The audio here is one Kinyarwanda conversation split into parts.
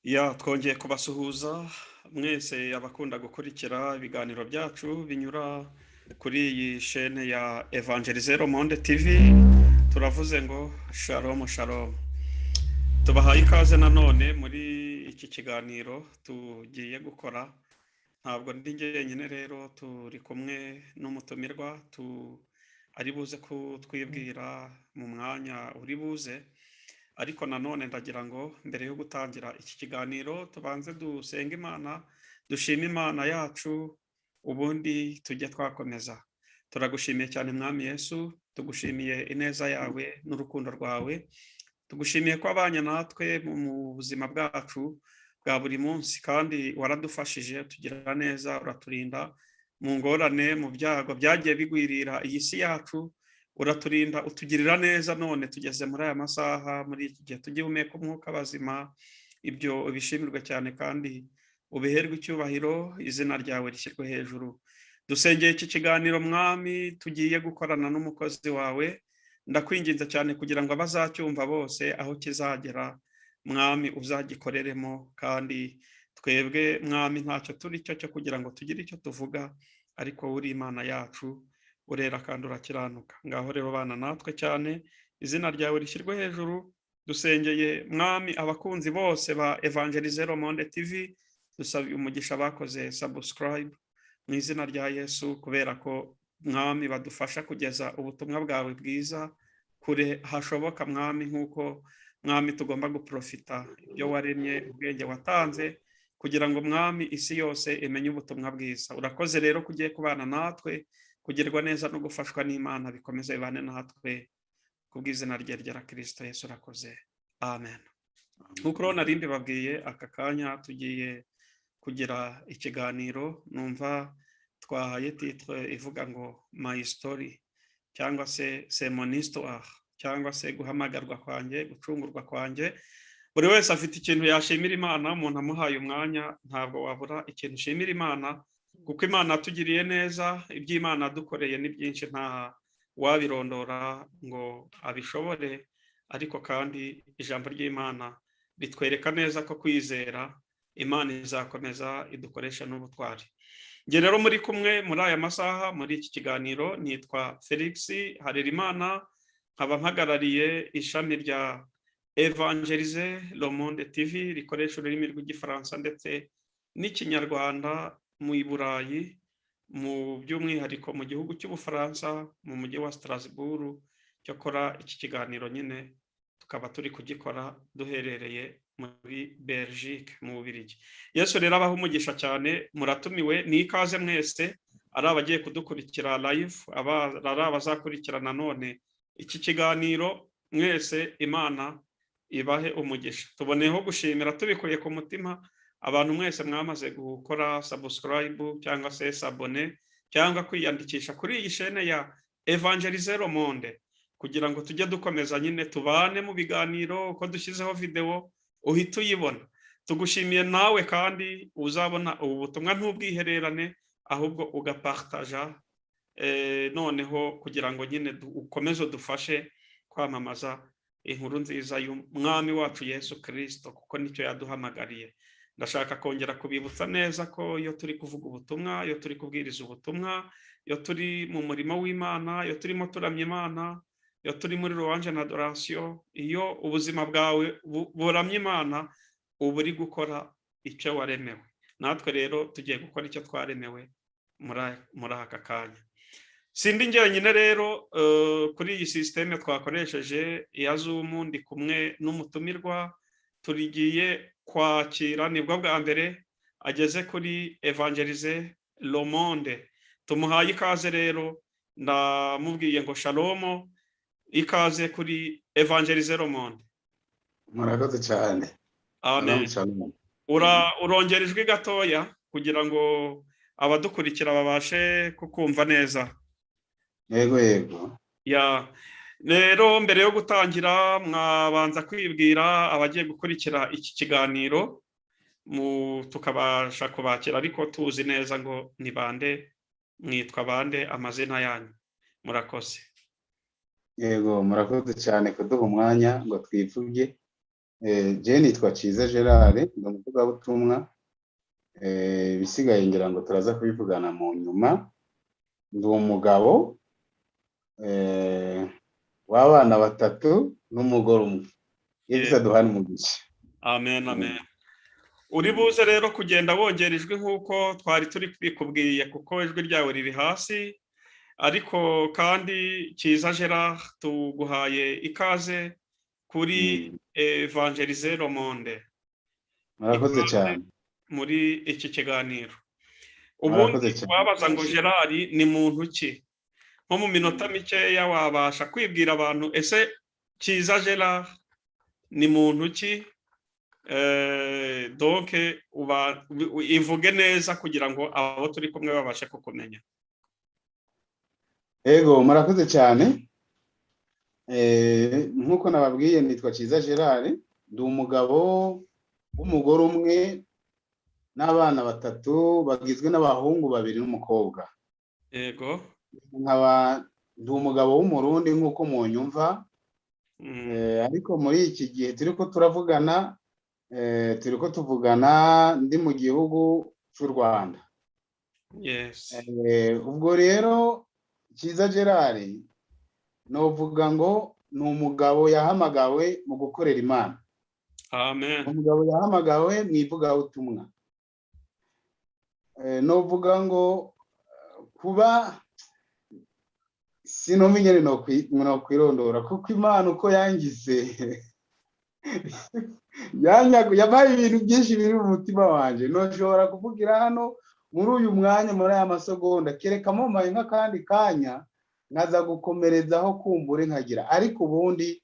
Twongeye kubasuhuza mwese abakunda gukurikira ibiganiro byacu binyura kuri iyi shene ya Evangelizero Monde TV. Turavuze ngo shalom shalom. Tubahaye ikaze nanone muri iki kiganiro tugiye gukora. Ntabwo ndi njyenyine rero, turi kumwe n'umutumirwa ari buze kutwibwira mu mwanya uri buze. Ariko nanone ndagira ngo mbere yo gutangira iki kiganiro tubanze dusenga Imana, dushime Imana yacu, ubundi tujye twakomeza. Turagushimiye cyane Mwami Yesu, tugushimiye ineza yawe n'urukundo rwawe, tugushimiye ko abanye natwe mu buzima bwacu bwa buri munsi, kandi waradufashije tugira neza, uraturinda mu ngorane, mu byago byagiye bigwirira iyi si yacu, uraturinda utugirira neza. None tugeze muri aya masaha, muri iki gihe tugihumeka umwuka bazima, ibyo ubishimirwe cyane kandi ubiherwe icyubahiro, izina ryawe rishyirwe hejuru. Dusengeye iki kiganiro Mwami, tugiye gukorana n'umukozi wawe, ndakwinginze cyane kugira ngo abazacyumva bose aho kizagera Mwami uzagikoreremo, kandi twebwe Mwami ntacyo turi cyo kugira ngo tugire icyo tuvuga, ariko uri Imana yacu, urera kandi urakiranuka. Ngaho rero bana natwe cyane, izina ryawe rishyirwe hejuru. Dusengeye Mwami abakunzi bose ba Evangelizero Monde TV, dusaba umugisha bakoze subscribe mu izina rya Yesu, kubera ko Mwami badufasha kugeza ubutumwa bwawe bwiza kure hashoboka Mwami, nk'uko Mwami tugomba guprofita ibyo waremye, ubwenge watanze, kugira ngo Mwami isi yose imenye ubutumwa bwiza. Urakoze rero kugiye kubana natwe, kugirirwa neza no gufashwa n'Imana bikomeze bibane natwe kubw'izina rye rya Kristo Yesu. Urakoze, amen. Nk'uko rero nari mbibabwiye, aka kanya tugiye kugira ikiganiro numva twahaye titre ivuga ngo my story, cyangwa se c'est mon histoire, cyangwa se guhamagarwa kwanjye, gucungurwa kwanjye. Buri wese afite ikintu yashimira Imana. Umuntu amuhaye umwanya ntabwo wabura ikintu ushimira Imana, kuko Imana yatugiriye neza. Iby'Imana dukoreye ni byinshi, nta wabirondora ngo abishobore. Ariko kandi ijambo ry'Imana ritwereka neza ko kwizera Imana izakomeza idukoresha n'ubutwari. Nge rero muri kumwe muri aya masaha muri iki kiganiro nitwa Felix Harerimana, nkaba mpagarariye ishami rya Evangelizero Monde TV rikoresha ururimi rw'igifaransa ndetse n'ikinyarwanda mu Burayi, mu by'umwihariko mu gihugu cy'Ubufaransa, mu mujyi wa Strasbourg. Cyakora iki kiganiro nyine tukaba turi kugikora duherereye muri Belgique mu Bubiligi. Yesu rero abaho umugisha cyane, muratumiwe, ni ikaze mwese, ari abagiye kudukurikira live, ari abazakurikirana none iki kiganiro, mwese Imana ibahe umugisha. Tuboneyeho gushimira tubikuye ku mutima abantu mwese mwamaze gukora subscribe cyangwa se s'abone cyangwa kwiyandikisha kuri iyi shene ya Evangelizero Monde, kugira ngo tujye dukomeza nyine tubane mu biganiro. Uko dushyizeho video uhita uyibona. Tugushimiye nawe kandi uzabona ubu butumwa ntubwihererane, ahubwo ugapartaja noneho kugira ngo nyine ukomeze dufashe kwamamaza inkuru nziza y'Umwami wacu Yesu Kristo, kuko nicyo yaduhamagariye. Ndashaka kongera kubibutsa neza ko iyo turi kuvuga ubutumwa, iyo turi kubwiriza ubutumwa, iyo turi mu murimo w'Imana, iyo turimo turamya Imana, iyo turi muri louange na adoration, iyo ubuzima bwawe buramya Imana, uba uri gukora icyo waremewe. Natwe rero tugiye gukora icyo twaremewe muri aka kanya. Sindi njyenyine rero kuri iyi systeme twakoresheje ya Zoom, ndi kumwe n'umutumirwa turigiye kwakira. Nibwo bwa mbere ageze kuri Evangelizero Monde. Tumuhaye ikaze rero, ndamubwiye ngo shalom, ikaze kuri Evangelizero Monde. Murakoze cyane. Amen. Urongera ijwi gatoya kugira ngo abadukurikira babashe kukumva neza. Yego yego. Rero mbere yo gutangira mwabanza kwibwira abagiye gukurikira iki kiganiro, tukabasha kubakira, ariko tuzi neza ngo ni bande, mwitwa bande, amazina yanyu. Murakoze. Yego, murakoze cyane kuduha umwanya ngo twivuge. je nitwa Ciza Gerard, ndi umuvugabutumwa. Ibisigaye ngira ngo turaza kubivugana mu nyuma. Ndi umugabo w'abana 3 n'umugore umwe. Yesu aduhane umugisha. Amen, amen. Uri buze rero kugenda wongera ijwi nk'uko twari turi kubikubwiye, kuko ijwi ryawe riri hasi, ariko kandi Ciza Gerard tuguhaye ikaze kuri Evangeliser le Monde. Murakoze cyane. Muri iki kiganiro. Ubundi wabaza ngo Gerard ni muntu ki? Nko mu minota mikeya wabasha kwibwira abantu, ese Ciza Gerard ni muntu ki? Donc ivuge neza kugira ngo abo turi kumwe babashe kukumenya. Ego, murakoze cyane. Nkuko nababwiye nitwa Ciza Gerard, ndi umugabo w'umugore umwe n'abana 3 bagizwe n'abahungu 2 n'umukobwa. Yego. Nkaba ndi umugabo w'umurundi nkuko munyumva. Ariko muri iki gihe turiko turavugana, turiko tuvugana ndi mu gihugu cy'u Rwanda. Yes. Ubwo rero Ciza Gerard novuga ngo ni umugabo yahamagawe mu gukorera Imana. Amen. Umugabo yahamagawe mu ivugabutumwa. Novuga ngo kuba sinomenya no kwirondora kuko Imana uko yangize yabaye ibintu byinshi biri mu mutima wanje. Noshobora kuvugira hano muri uyu mwanya muri aya masegonda, kereka mumaye nk'akandi kanya naza gukomerezaho kumbure nkagira. Ariko ubundi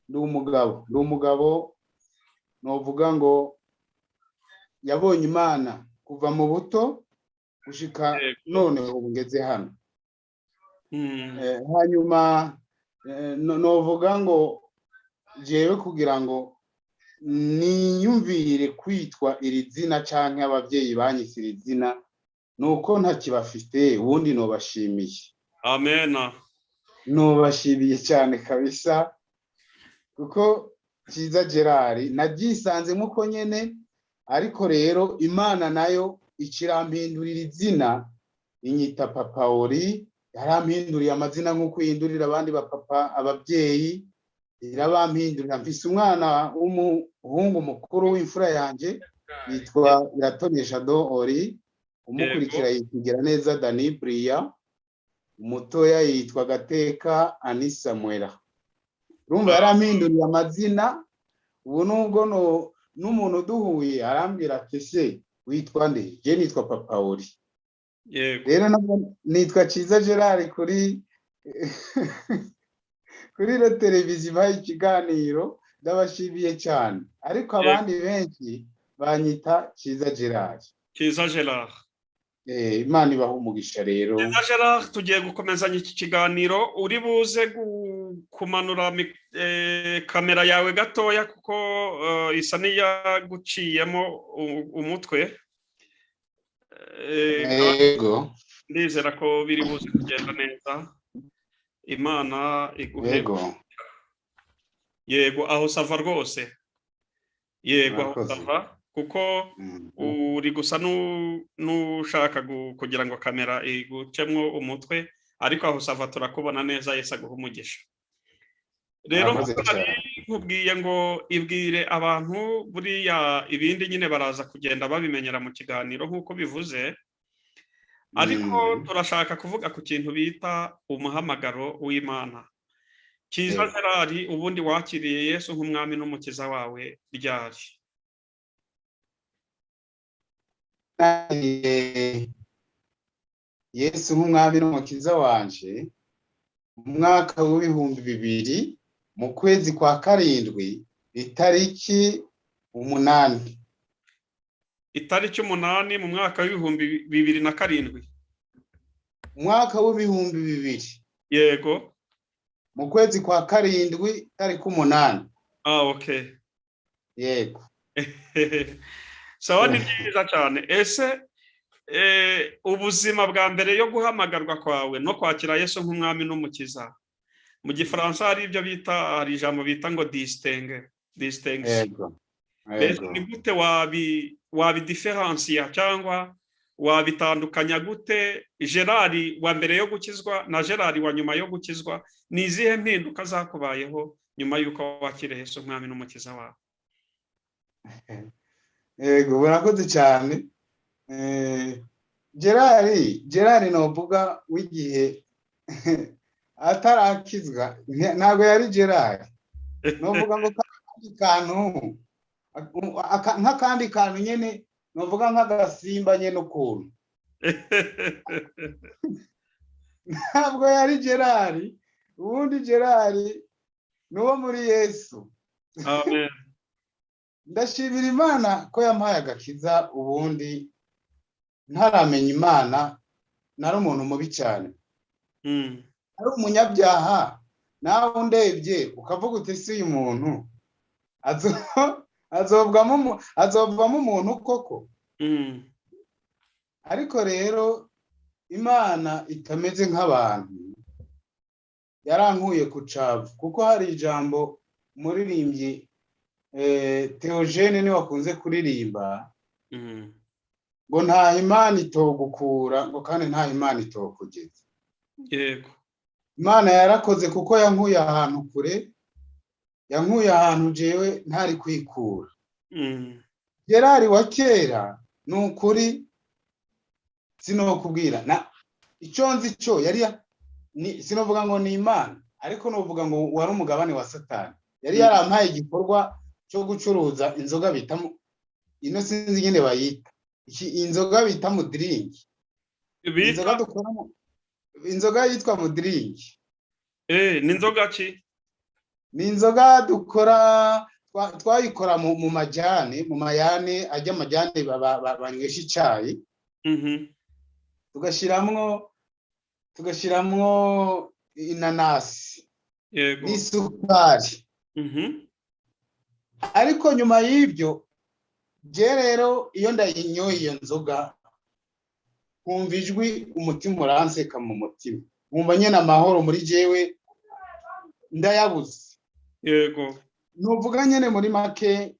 ndi umugabo novuga ngo yabonye Imana kuva mu buto gushika none ubu ngeze hano. Hanyuma novuga ngo jewe kugira ngo niyumvire kwitwa iri zina canke abavyeyi banyise iri zina nuko ntakibafite, ubundi nobashimiye. Amen. Nobashimiye cyane kabisa, kuko Ciza Gerard nagisanze muko nyene. Ariko rero Imana nayo ikirampindurira izina, inyita Papa Ori. Yarampinduriye amazina nk'uko yindurira abandi bapapa ababyeyi, irabampindurira. Mfise umwana w'umuhungu mukuru w'imfura yanje yitwa Iratonesha Do Ori, umukurikira yitwa neza Dani Bria, umutoya yitwa Gateka Ani Samuela. Urumva yarampinduriye amazina. Ubu nubwo n'umuntu duhuye arambwira ati se witwa nde? Je nitwa Papa Ori. Rero nitwa Ciza Gerard kuri la televiziyo bayi ikiganiro, ndabashimiye cyane. Ariko abandi benshi banyita Ciza Gerard. Ciza Gerard. Imana ibaha umugisha rero. Ciza Gerard, tugiye gukomezanya iki kiganiro. Uri buze kumanura kamera yawe gatoya kuko isa niyaguciyemo umutwe. Yego. Ndizera ko biri buze kugenda neza. Imana iguhe. Yego, aho sava rwose. Yego, aho sava kuko uri gusa nushaka kugira ngo kamera igucemwo umutwe, ariko aho sava turakubona neza. Yesu aguhe umugisha. Rero nkubwiye ngo ibwire abantu, buriya ibindi nyine baraza kugenda babimenyera mu kiganiro nk'uko bivuze, ariko turashaka kuvuga ku kintu bita umuhamagaro w'Imana. Ciza Gerard, ubundi wakiriye Yesu nk'umwami n'umukiza wawe ryari? Yesu nk'umwami n'umukiza wanje mu mwaka w'ibihumbi 2000 mu kwezi kwa 7 itariki 8. Itariki 8 mu mwaka w'ibihumbi 2007. Mwaka w'ibihumbi 2000. Yego. Mu kwezi kwa 7 tariki 8. Okay. Yego. Sawa, ni byiza cyane. Ese ubuzima bwa mbere yo guhamagarwa kwawe no kwakira Yesu nk'umwami n'umukiza, mu Gifaransa hari ibyo bita, hari ijambo bita ngo distingue. these things. yego Mbese yego ni gute wabidiferansiya cyangwa wabitandukanya gute Gerard wa mbere yo gukizwa na Gerard wa nyuma yo gukizwa? Ni izihe mpinduka zakubayeho nyuma y'uko wakiriye Yesu umwami n'umukiza wawe? yego burakoze cyane. Gerard novuga w'igihe atarakizwa ntabwo yari Gerard, novuga ngo nk'akandi kantu nyene, novuga nk'agasimba nyene ukuntu. Ntabwo yari Gerard, ubundi Gerard nuwo muri Yesu. Amen. Ndashimira Imana ko yampaye agakiza. Ubundi ntaramenya Imana nari umuntu mubi cyane, ari umunyabyaha. Nawe undebye ukavuga uti si uyu muntu azovamo umuntu koko. Ariko rero Imana itameze nk'abantu yarankuye ku cavu, kuko hari ijambo muririmbyi Theogene ni wakunze kuririmba ngo nta Imana itogukura ngo kandi nta Imana itokugeza. Yego. Imana yarakoze kuko yankuye ahantu kure, yankuye ahantu jewe ntari kwikura. Gerard wa kera ni ukuri sinokubwira na icyo nzi cyo yari sinovuga ngo ni Imana, ariko novuga ngo wari umugabane wa Satani. Yari yarampaye igikorwa cyo gucuruza inzoga bita ino sinzi nyine bayita inzoga bita mu drink. Inzoga dukoramo inzoga yitwa mu drink. Ni inzoga ki? Ni inzoga dukora twayikora mu majyane, mu mayane ajya amajyane banywesha icyayi. tugashiramwo inanasi n'isukari. Ariko nyuma y'ibyo je rero iyo ndayinyoye iyo nzoga nkumva ijwi umutima uranseka mu mutima, nkumva nyene amahoro muri jewe ndayabuze. Yego. Nuvuga nyene muri make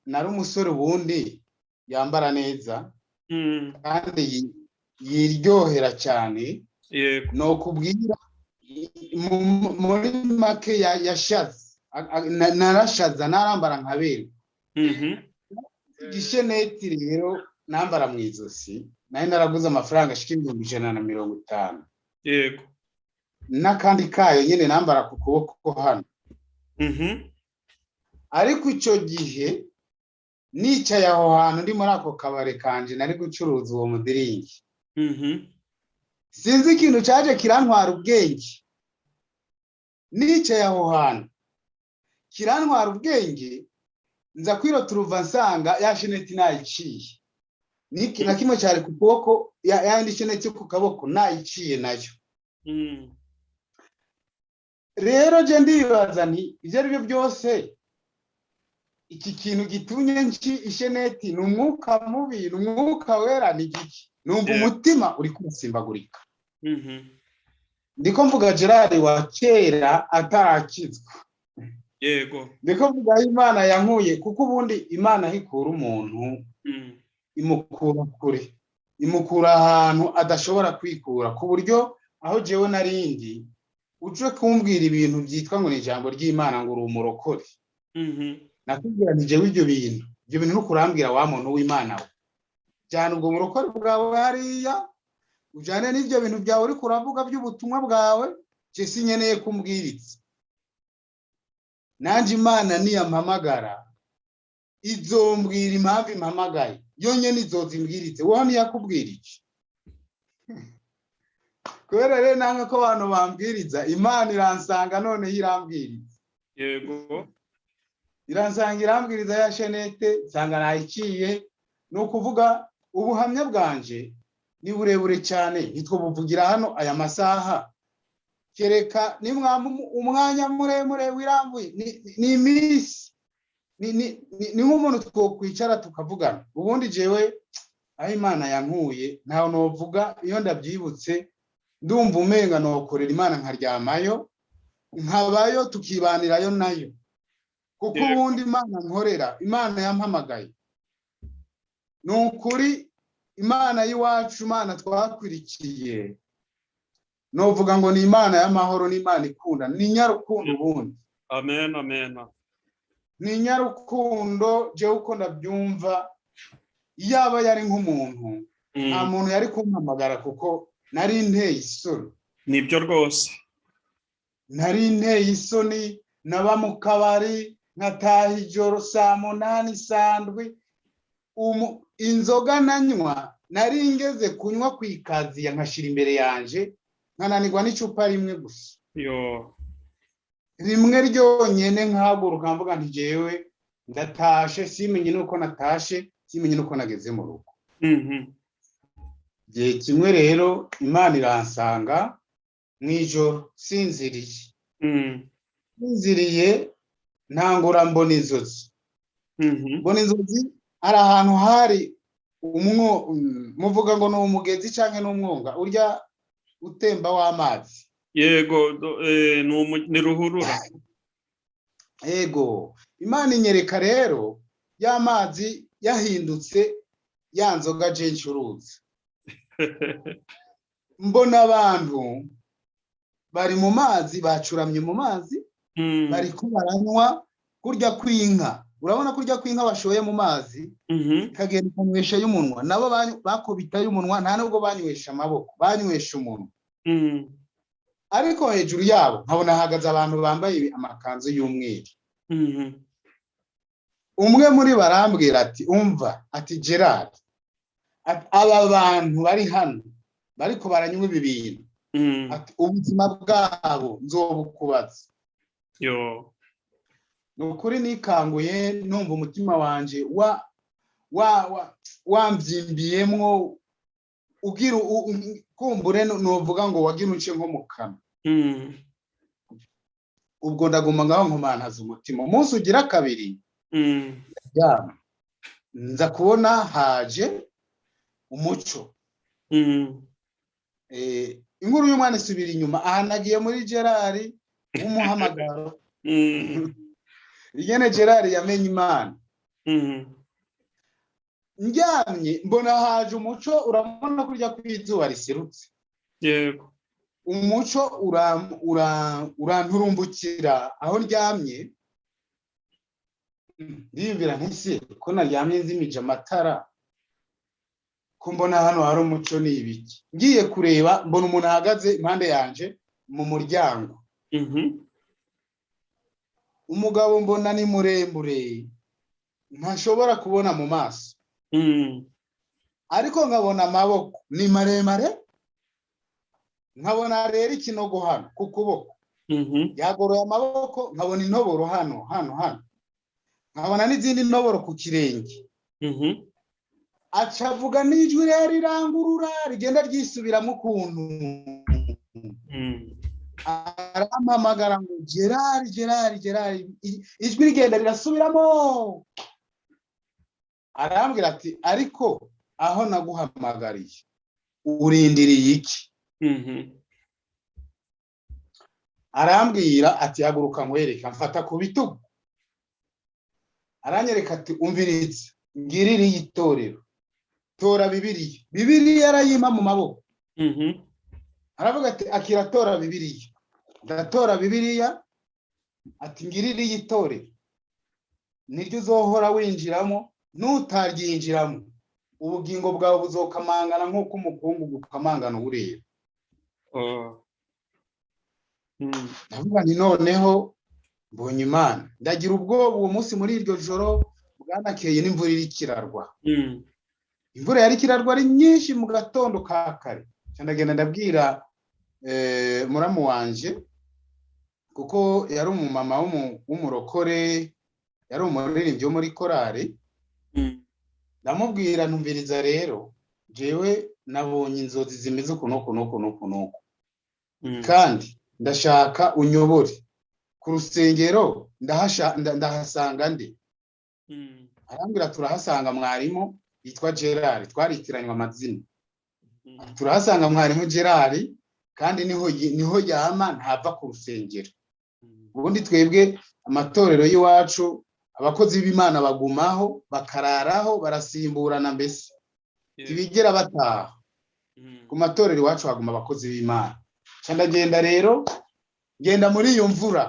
nari umusore ubundi yambara neza kandi yiryohera cyane. Yego. No kubwira muri make yashaze, narashaza narambara nkabera. Gisheneti rero nambara mu izosi, nayo naraguze amafaranga ashika 150. Yego. N'akandi kayo nyene nambara ku kuboko hano. Ariko icyo gihe nicaye aho hantu ndi muri ako kabare kanje nari gucuruza uwo mudiringi. Sinzi ikintu cyaje kirantwara ubwenge. Nicaye aho hantu kirantwara ubwenge, nza kwiroturuva nsanga ya sheneti nayiciye. Niki na kimwe cyari ku kuboko, yandi sheneti ku kaboko nayiciye nayo. Rero je ndibaza nti ivyo ari byo byose iki kintu gitunye nki isheneti ni umwuka mubi, ni umwuka wera, ni giki? Numva umutima uri kusimbagurika. Ndiko mvuga Gerard wa kera atarakizwa. Yego. Ndiko mvuga Imana yankuye, kuko ubundi Imana hikura umuntu imukura kure, imukura ahantu adashobora kwikura, ku buryo aho jewe narindi uje kumbwira ibintu byitwa ngo ni ijambo ry'Imana ngo uri umurokore. Nakubwira nti jewe ibyo bintu nukurambwira wa muntu w'Imana we, cyane ubwo murokore bwawe hariya ujane n'ibyo bintu byawe uri kuravuga by'ubutumwa bwawe, je sinyeneye kumbwiritsa. Nanje Imana niyampamagara izombwira impamvu impamagaye, yonyene izozimbwiritse. Wowe ntiyakubwira iki? Kubera rero nanga ko abantu bambwiriza, Imana iransanga none irambwiriza. Yego. Iransanga irambwiriza ya shenete, nsanga nayiciye. No kuvuga ubuhamya bwanje ni burebure cyane, nitwo buvugira hano aya masaha. Kereka ni umwanya muremure wirambuye, ni iminsi, ni nk'umuntu twokwicara tukavugana. Ubundi jewe aho Imana yankuye ntaho novuga, iyo ndabyibutse ndumva umenga nokorera Imana nkaryamayo nkabayo tukibanirayo nayo. kuko ubundi Imana nkorera, Imana yampamagaye ni ukuri, Imana y'iwacu, Imana twakwirikiye, novuga ngo ni Imana y'amahoro, ni Imana ikunda, ni nyarukundo ubundi. Amen, amen. Ni nyarukundo, jewe uko ndabyumva, yaba yari nk'umuntu nta muntu yari kumpamagara kuko nari nteye isoni. Nibyo rwose. Nari nteye isoni, naba mu kabari nkataha ijoro saa 8 sandwi, inzoga nanywa nari ngeze kunywa kwikaziya nkashira imbere yanje nkananirwa n'icupa rimwe gusa. Rimwe ryonyene nkahaguruka mvuga nti jewe ndatashe, simenye nuko natashe, simenye nuko nageze mu rugo. Gihe kimwe rero Imana iransanga mwijoro sinziriye. Sinziriye ntangura mbona inzozi. Mbona inzozi ari ahantu hari muvuga ngo ni umugezi canke n'umwonga urya utemba w'amazi. Yego, ni ruhurura. Yego, Imana inyereka rero y'amazi yahindutse ya nzoga je ncuruza. Mbona abantu bari mu mazi, bacuramye mu mazi, bari ko baranywa kurya kw'inka. Urabona kurya kw'inka bashoye mu mazi, kagenda kunywesha y'umunwa, nabo bakubita y'umunwa, nta nubwo banywesha amaboko, banywesha umunwa. Ariko hejuru yabo nkabona hagaze abantu bambaye amakanzu y'umweru. Umwe muri barambwira ati umva, ati Gerard, aba bantu bari hano bariko baranywa ibi bintu, ati ubuzima bwabo nzobukubaza. Nukuri nikanguye numva umutima wanje wamvyimbiyemwo, ugira kumbure novuga ngo wagira unce nko mu kanwa. Ubwo ndaguma ngaho nkomantaza umutima. Umunsi ugira kabiri nza kubona haje umuco. Inkuru y'umwana isubira inyuma, aha nagiye muri Gerard w'umuhamagaro. Igene Gerard yamenye Imana. Njyamye mbona haje umuco, urabona kurya kw'izuba riserutse. Yego. Umuco uranturumbukira aho ndyamye. Ndiyumvira ntise ko naryamye nzimije amatara, ko mbona hano hari umuco ni ibiki. Ngiye kureba mbona umuntu ahagaze impande yanje mu muryango. Umugabo mbona ni muremure, ntashobora kubona mu maso. Ariko nkabona amaboko ni maremare, nkabona rero ikinogo hano ku kuboko. Yagoroye amaboko, nkabona intoboro hano. Nkabona n'izindi ntoboro ku kirenge. Acavuga n'ijwi rero rirangurura rigenda ryisubiramo ukuntu. Arampamagara ngo Gerard, ijwi rigenda rirasubiramo. Arambwira ati ariko aho naguhamagariye urindiriye iki? Arambwira ati haguruka nkwereka. Mfata ku bitugu, aranyereka ati umviriza, ngirira itorero, tora Bibiliya arayima mu maboko. Aravuga ati akira tora Bibiliya. Ndatora Bibiliya, ati ngirira itorero, niryo uzohora winjiramo, nutaryinjiramo ubugingo bwawe buzokamangana nk'uko umukungu gukamangana uburera. Ndavuga nti noneho mbonye Imana. Ndagira ubwoba uwo munsi muri iryo joro bwanakeye n'imvura iri kirarwa. Imvura yari kirarwa ari nyinshi mu gatondo ka kare. Ndagenda ndabwira muramu wanje, kuko yari umumama w'umurokore, yari umuririmbyi wo muri korale. Ndamubwira ntumviriza rero, jewe nabonye inzozi zimeze ukuntu. Kandi ndashaka unyobore ku rusengero, ndahasanga nde? Arambwira turahasanga mwarimu yitwa Gerard, twaritiranywa amazina. Turahasanga mwarimu Gerard, kandi niho yama ntava ku rusengero. ubundi twebwe amatorero y'iwacu abakozi b'Imana bagumaho bakararaho barasimburana mbese tibigera bataha ku matorero iwacu haguma abakozi b'Imana ndagenda rero ngenda muri iyo mvura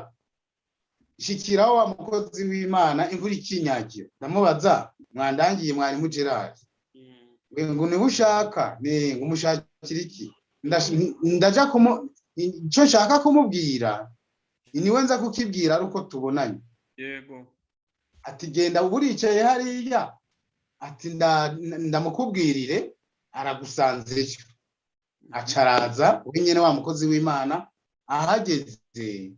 shikiraho wa mukozi w'Imana imvura ikinyagira ndamubaza mwandangiye mwari mu Gerard ngo ni ushaka ne ngumushakira iki ndaja cyo nshaka kumubwira niwe nza kukibwira aruko tubonanye yego ati genda uburicaye hariya ati ndamukubwirire aragusanzeyo acaraza wenyene wa mukozi w'Imana ahageze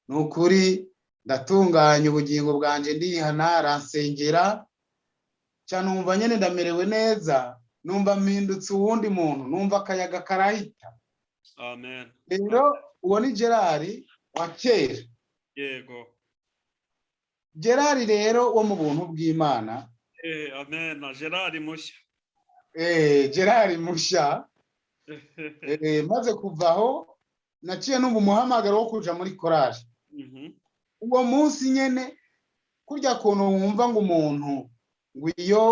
nukuri ndatunganya ubugingo bwanje ndihana aransengera cyane numva nyene ndamerewe neza numva mpindutse uwundi muntu numva akayaga karahita amen rero uwo ni Gerard wa kera yego Gerard rero wo mu buntu bw'Imana amen Gerard mushya Gerard mushya maze kuvaho naciye numva umuhamagaro wo kuja muri korali uwo munsi nyene kurya kuntu wumva ngo umuntu ngo iyo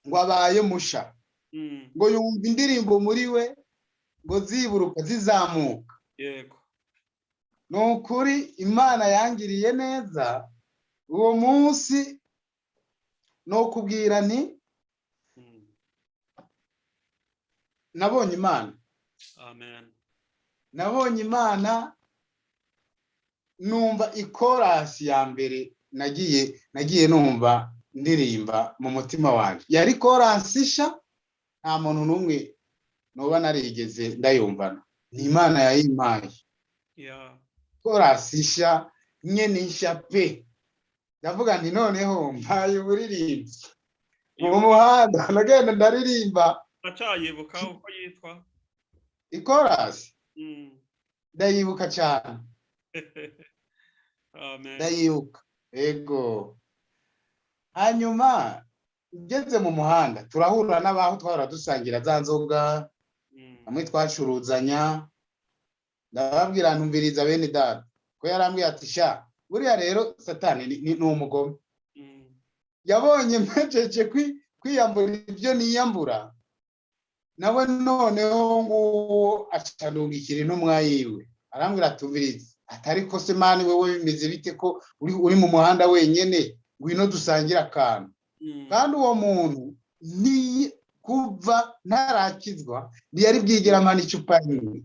ngo abaye musha ngo yumva indirimbo muri we ngo ziburuka zizamuka yego nukuri Imana yangiriye neza uwo munsi no kubwira nti nabonye Imana amen nabonye Imana numva ikorasi ya mbere nagiye numva ndirimba mu mutima wanje yari korasi isha nta muntu numwe noba narigeze ndayumvana ni Imana yayimpaye korasi isha nyene isha pe ndavuga nti noneho mpaye uburirimbi mu muhanda nagenda ndaririmba acayibuka uko yitwa ikorasi ndayibuka cyane amen ndayibuka ego hanyuma ngeze mu muhanda turahura n'abaho twara dusangira za nzoga amwe twacuruzanya ndababwira ntumviriza bene data ko yarambwiye ati sha buriya rero satani ni umugome yabonye mpejeje kwiyambura ibyo niyambura nawe noneho nguwo acandungikira intumwa yiwe arambwira tumviriza atari ko se mani wewe bimeze bite ko uri mu muhanda wenyene ngwino dusangira akantu kandi uwo muntu ni kuva ntarakizwa ntiyari bwigera amana icupa rimwe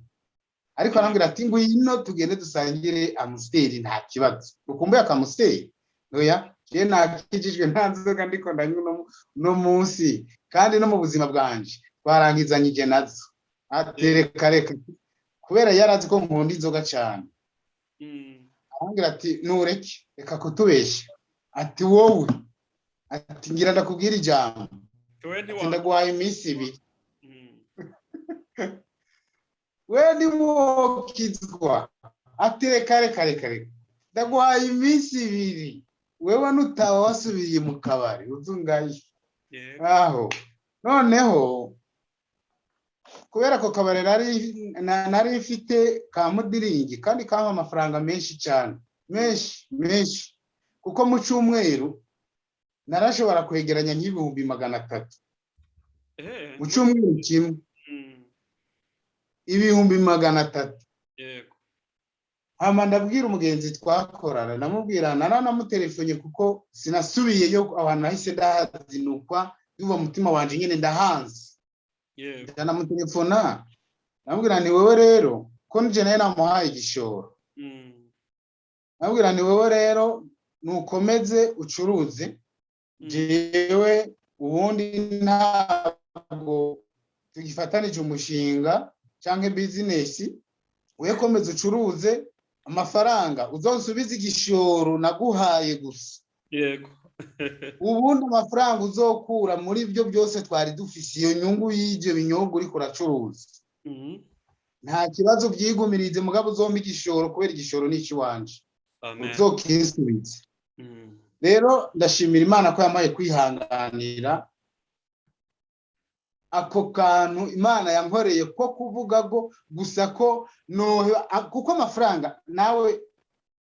ariko arambwira ati ngwino tugende dusangire amusiteri nta kibazo ukumbuye akamusiteri oya je nakijijwe nta nzoga ndiko ndanywa no munsi kandi no mu buzima bwanje twarangizanyije nazo atereka reka kubera yarazi ko nkunda inzoga cyane arambwira ati nureke reka kutubeshya ati wowe ati ngira ndakubwira ijambo ndaguhaye iminsi ibiri we ni wokizwa ati reka ndaguhaye iminsi ibiri wewe nutawa wasubiye mu kabari uzungaye aho noneho kubera ko kabari nari ifite ka mudiringi kandi kama amafaranga menshi cyane menshi kuko mu cyumweru narashobora kwegeranya nk'ibihumbi 300 mu cyumweru kimwe ibihumbi 300 yego hama ndabwira umugenzi twakorana namubwira nanamutelefone kuko sinasubiyeyo abantu nahise ndazinukwa yuva mutima wanje nyene ndahanze yego ndanamutelefona namubwira ni wewe rero ko nije naye namuhaye igishoro namubwira ni wewe rero nukomeze ucuruze jewe ubundi ntabwo tugifatanije umushinga canke business wekomeze ucuruze amafaranga uzonsubiza igishoro naguhaye gusa yego ubundi amafaranga uzokura muri byo byose twari dufise iyo nyungu y'ibyo binyobwa uri kuracuruza nta kibazo byigumirize mugabo uzomba igishoro kubera igishoro n'iki wanje uzokisubize rero ndashimira Imana ko yamaye kwihanganira ako kantu Imana yankoreye ko kuvuga go gusa ko no kuko amafaranga nawe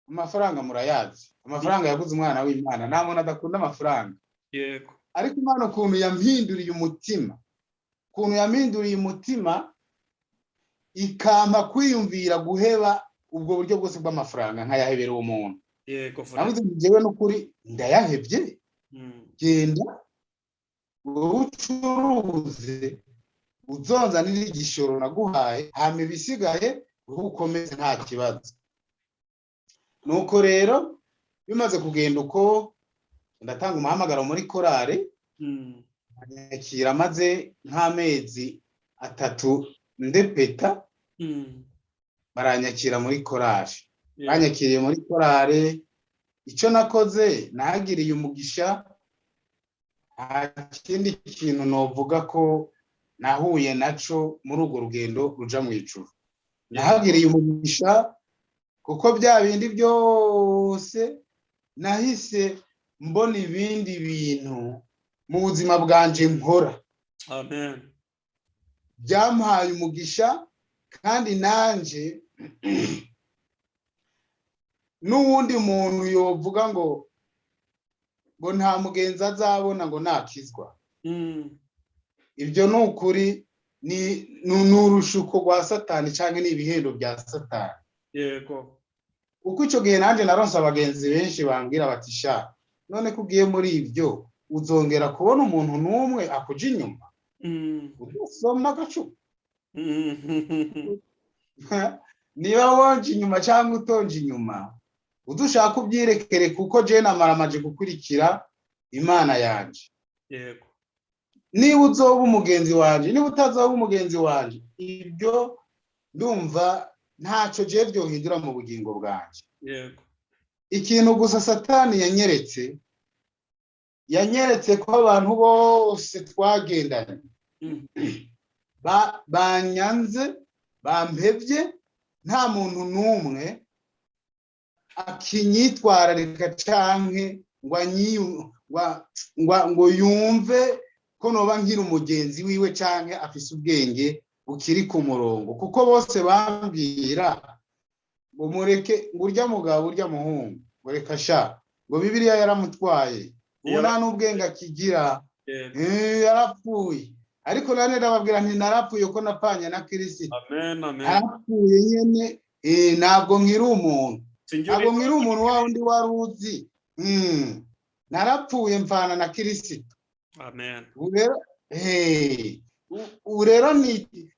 amafaranga murayazi amafaranga yaguze umwana w'Imana nta muntu adakunda amafaranga yego ariko Imana ukuntu yampinduriye umutima ikampa kwiyumvira guheba ubwo buryo bwose bw'amafaranga nkayahebera uwo muntu yego navuze njyewe n'ukuri ndayahebye genda ucuruze uzonzanira igishoro naguhaye hama ibisigaye ukomeze nta kibazo nuko rero bimaze kugenda uko ndatanga umuhamagaro muri korale nyakira maze nk'amezi 3 ndepeta baranyakira muri korale banyakiriye muri korale icyo nakoze nagiriye umugisha ikindi kintu novuga ko nahuye naco muri urwo rugendo ruja mu ijuru nahagiriye umugisha kuko bya bindi byose nahise mbona ibindi bintu mu buzima bwanje nkora amen byampaye umugisha kandi nanje n'uwundi muntu yovuga ngo nta mugenzi azabona ngo nakizwa ibyo ni ukuri ni urushuko rwa satani cyangwa ni ibihendo bya satani yego uko icyo gihe nanjye naronse abagenzi benshi bambwira bati sha none ko ugiye muri ibyo uzongera kubona umuntu n'umwe akuja inyuma udasoma agacupa niba wonje inyuma cyangwa utonje inyuma udushaka ubyirekere kuko je namaramaje gukurikira Imana yanje yego niba uzoba umugenzi wanje niba utazoba umugenzi wanje ibyo ndumva ntacyo je byohindura mu bugingo bwanje yego ikintu gusa satani yanyeretse ko abantu bose twagendanye banyanze bampevye nta muntu n'umwe akinyitwararika canke ngo yumve ko noba nkiri umugenzi wiwe canke afise ubwenge bukiri ku murongo kuko bose bambwira ngo mureke ngurya mugabo urya muhungu ngo reka sha ngo Bibiliya yaramutwaye ubu nta n'ubwenge akigira yarapfuye ariko nane ndababwira nti narapfuye ko napfanye na Kristo amen amen narapfuye nyene ntabwo nkiri umuntu ntabwo nkiri umuntu wa undi wari uzi narapfuye mvana na Kristo amen ubu rero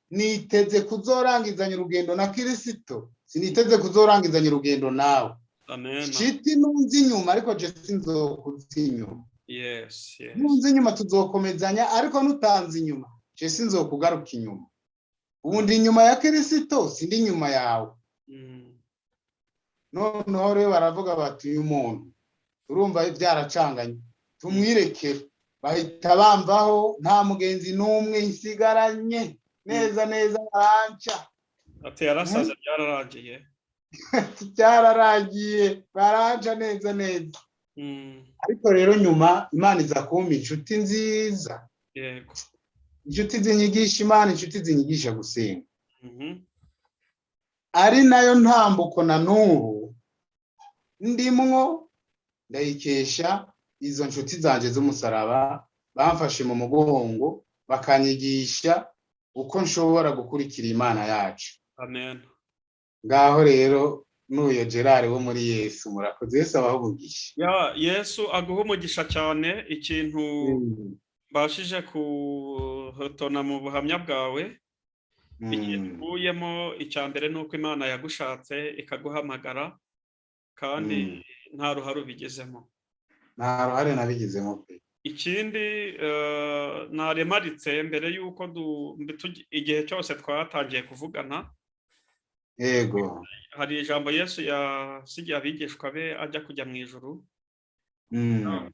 niteze kuzorangizanya urugendo na Kristo siniteze kuzorangizanya urugendo nawe amen shiti nunzi inyuma ariko je sinzokuza inyuma yes nunzi inyuma tuzokomezanya ariko nutanze inyuma je sinzokugaruka inyuma ubundi inyuma ya Kristo sindi inyuma yawe noneho rero baravuga bati uyu muntu urumva byaracanganye tumwirekere bahita bamvaho nta mugenzi n'umwe insigaranye neza baranca ati yarasaze byararangiye byararangiye baranca neza ariko rero nyuma Imana iza kumpa inshuti nziza yego inshuti zinyigisha Imana inshuti zinyigisha gusenga ari nayo ntambuko na n'ubu ndimwo ndayikesha izo nshuti zanje z'umusaraba bamfashe mu mugongo bakanyigisha uko nshobora gukurikira Imana yacu amen ngaho rero n'uyo Gerard wo muri Yesu murakoze Yesu abaho umugisha Yesu aguha umugisha cyane ikintu bashije kuhotona mu buhamya bwawe ikuyemo icyambere nuko Imana yagushatse ikaguhamagara kandi nta ruhare ubigezemo nta ruhare nabigezemo pe ikindi naremaritse mbere yuko igihe cyose twatangiye kuvugana yego hari ijambo Yesu yasigiye abigishwa be ajya kujya mu ijuru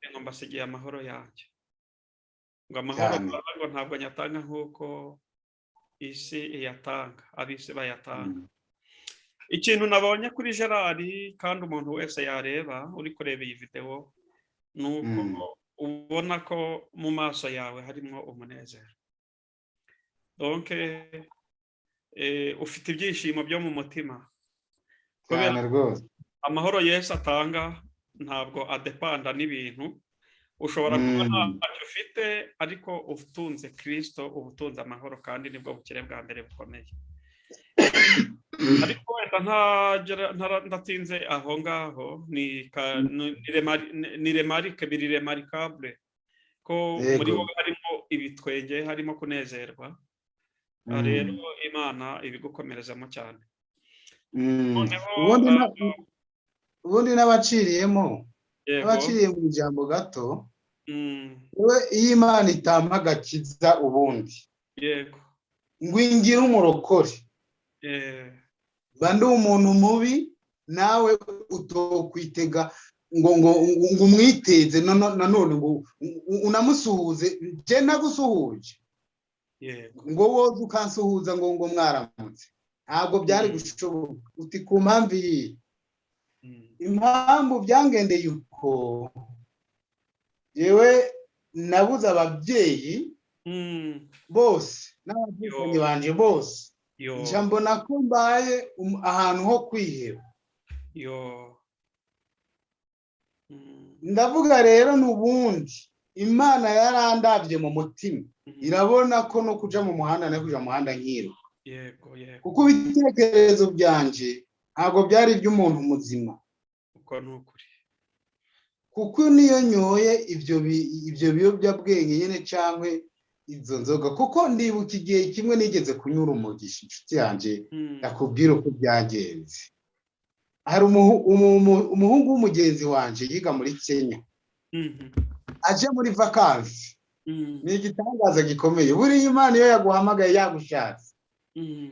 ngo mbasigiye amahoro yanjye ngo amahoro ngo ntabwo nyatanga nk'uko isi iyatanga abisi bayatanga ikintu nabonye kuri Gerard kandi umuntu wese yareba uri kureba iyi video nuko ubona ko mu maso yawe harimo umunezero donc ufite ibyishimo byo mu mutima kubera cyane rwose. amahoro Yesu atanga ntabwo adepanda n'ibintu. Ushobora kuba ntacyo ufite ariko utunze Kristo uba utunze amahoro, kandi nibwo bukire bwa mbere bukomeye. Ariko wenda ndatinze aho ngaho, ni remarkable ko muri wowe harimo ibitwenge, harimo kunezerwa. Rero Imana ibigukomerezamo cyane. Ubundi n'abaciriyemo mu ijambo gato, we iyo Imana itampa agakiza ubundi yego ngo ingire umurokore, ndi umuntu mubi nawe utokwitega ngo umwiteze nanone ngo unamusuhuze. Je nagusuhuje ngo wowe ukansuhuza ngo mwaramutse, ntabwo byari gushoboka. Uti ku mpamvu iyi, impamvu byangendeye uko, yewe nabuze ababyeyi bose n'abavukanye banje bose, nja mbona ko mbaye ahantu ho kwiheba. Ndavuga rero n'ubundi Imana yarandavye mu mutima, irabona ko no kuja mu muhanda no kuja mu muhanda nkiro, kuko ibitekerezo byanje ntabwo byari iby'umuntu muzima. Uko nukuri, kuko niyo nyoye ibyo biyobyabwenge nyene cankwe izo nzoga, kuko ndibuka igihe kimwe nigeze kunyura umugisha inshuti yanje, ndakubwira uko byagenze. Hari umuhungu w'umugenzi wanje yiga muri Kenya, aje muri vacances. Ni igitangaza gikomeye. Buriya Imana iyo yaguhamagaye yagushatse,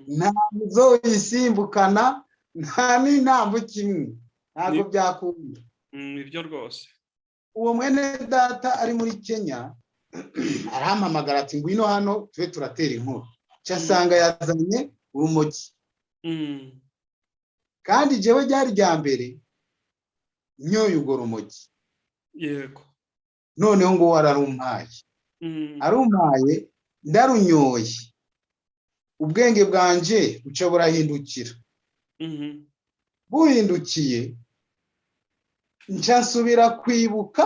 nta muzoyisimbukana, nta n'intambo kimwe, ntabwo byakunda. Ibyo rwose. Uwo mwene data ari muri Kenya arampamagara ati ngwino hano tube turatera inkuru. Cyasanga yazanye urumogi, kandi jewe ryari rya mbere nyoye urwo rumogi. Yego. Noneho ngo wararumpaye, arumpaye ndarunyoye, ubwenge bwanje buca burahindukira. Buhindukiye nca nsubira kwibuka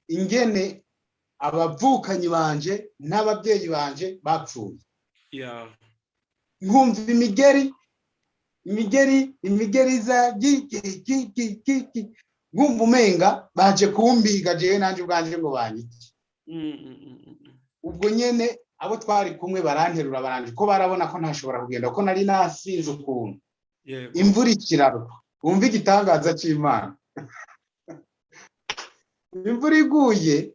ingene abavukanyi banje n'ababyeyi banje bapfuye. Nkumva imigeri za nkumva umenga baje kumbiga jewe nanje ubwanje ngo banyiki. Ubwo nyene abo twari kumwe baranterura baranje ko barabona ko ntashobora kugenda, ko nari nasinze ukuntu. Imvura ikirarwa, wumva igitangaza cy'Imana. Imvura iguye,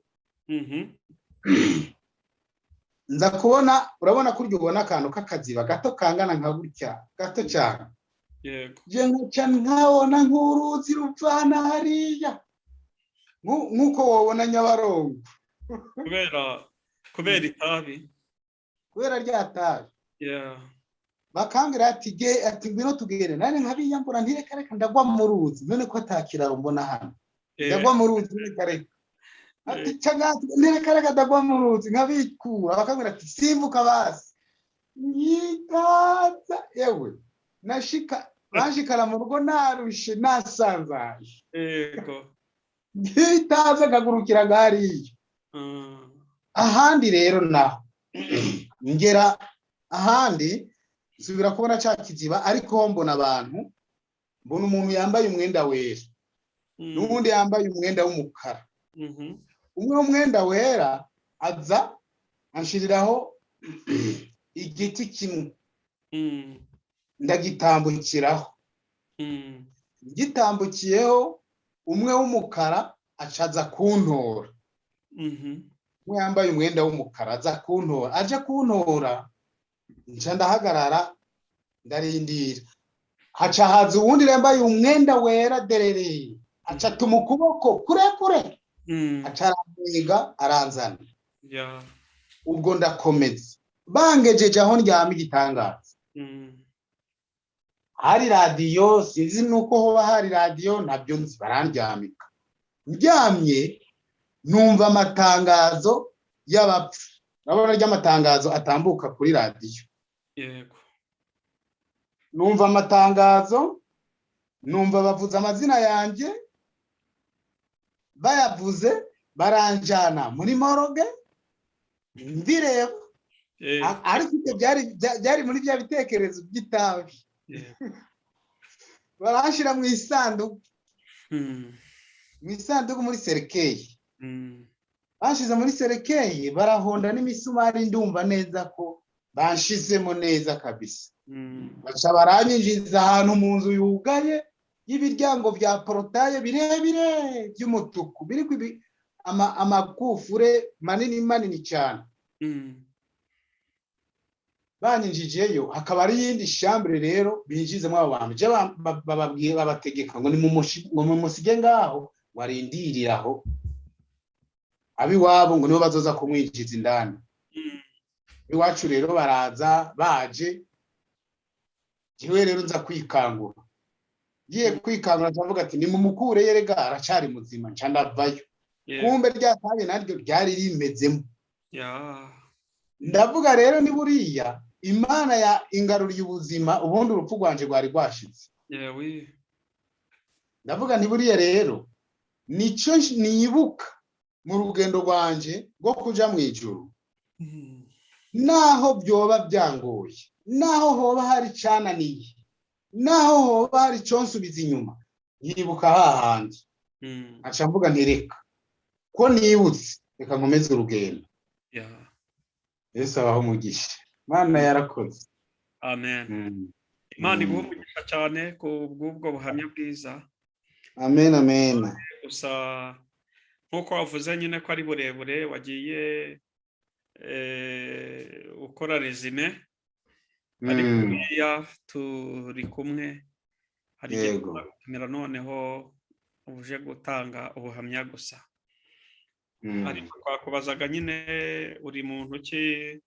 nza kubona, urabona ko ubona akantu k'akaziba gato kangana nka gutya, gato cyane. Je nkaca nkabona nk'uruzi ruvana hariya, nk'uko wabona Nyabarongo. kubera itabi, kubera rya tabi. Bakambwira ati ngwino tugere. Nane nkabiyambura ntireka ndagwa mu ruzi, none ko atakiraro mbona hano, ndagwa mu ruzi ntireka. Ati cyangwa ntireka ndagwa mu ruzi, nkabikura. Bakambwira ati simbuka basi. Yikaza yewe nashikara mu rugo narushe nasanzaje. Yego. Itaza kagurukira gariyo. Ahandi rero naho ngera ahandi nsubira kubona ca kiziba, ariko mbona abantu, mbona umuntu yambaye umwenda wera, n'ubundi yambaye umwenda w'umukara. Umwe w'umwenda wera aza anshiriraho igiti kimwe, ndagitambukiraho. Gitambukiyeho umwe w'umukara acaza kuntora. Umwe yambaye umwenda w'umukara aza kuntora, aje kuntora, nca ndahagarara ndarindira. Haca haza uwundi yambaye umwenda wera derere, aca tuma ukuboko kure, aca aramwiga aranzana. Ubwo ndakomeza, bangejeje aho ndyama igitangaza. Hari radiyo, sinzi nuko hoba hari radiyo, ntabyo nzi, barandyamika. Ndyamye numva amatangazo y'abapfu, urabona ry'amatangazo atambuka kuri radiyo, yego, numva amatangazo, numva bavuze amazina yanjye, bayavuze baranjana muri moroge mbireba, ariko ibyo byari muri bya bitekerezo by'itabi. Barashira mu isanduku, muri serikeyi, bashize muri serikeyi barahonda n'imisumari, ndumva neza ko banshizemo neza kabisa. Baca baranyinjiza ahantu mu nzu yugaye y'ibiryango bya porotaye birebire by'umutuku, biriko amakufure manini cyane. Banyinjijeyo, hakaba ari yindi chambre rero binjizemo abo bantu. Je bababwiye, babategeka ngo mumusige ngaho warindiriraho abiwabo, ngo nibo bazoza kumwinjiza indani. Iwacu rero baraza baje, jiwe rero nza kwikangura. Giye kwikangura ndavuga ati nimumukure yerega aracari muzima, nca ndavayo. Kumbe ryataye naryo ryari rimezemo. Ndavuga rero ni buriya Imana ya ingaruriye ubuzima, ubundi urupfu rwanje rwari rwashitse. Ndavuga ni buriya rero nico nibuka mu rugendo rwanje rwo kuja mu ijuru. Naho byoba byangoye, naho hoba hari cananiye, naho hoba hari consubiza inyuma, yibuka hahandi. Aca mvuga ntireka ko nibutse, reka nkomeze urugendo. Yesu abaho umugisha. Mana yarakoze. Amen. Imana iguhe umugisha cyane ku bw'ubwo buhamya bwiza. Amen, amen. Gusa nkuko wavuze nyine ko ari burebure, wagiye ukora resume, ariko buriya turi kumwe, hari igihe tuzagutumira noneho uje gutanga ubuhamya gusa. Ariko twakubazaga nyine uri muntu ki,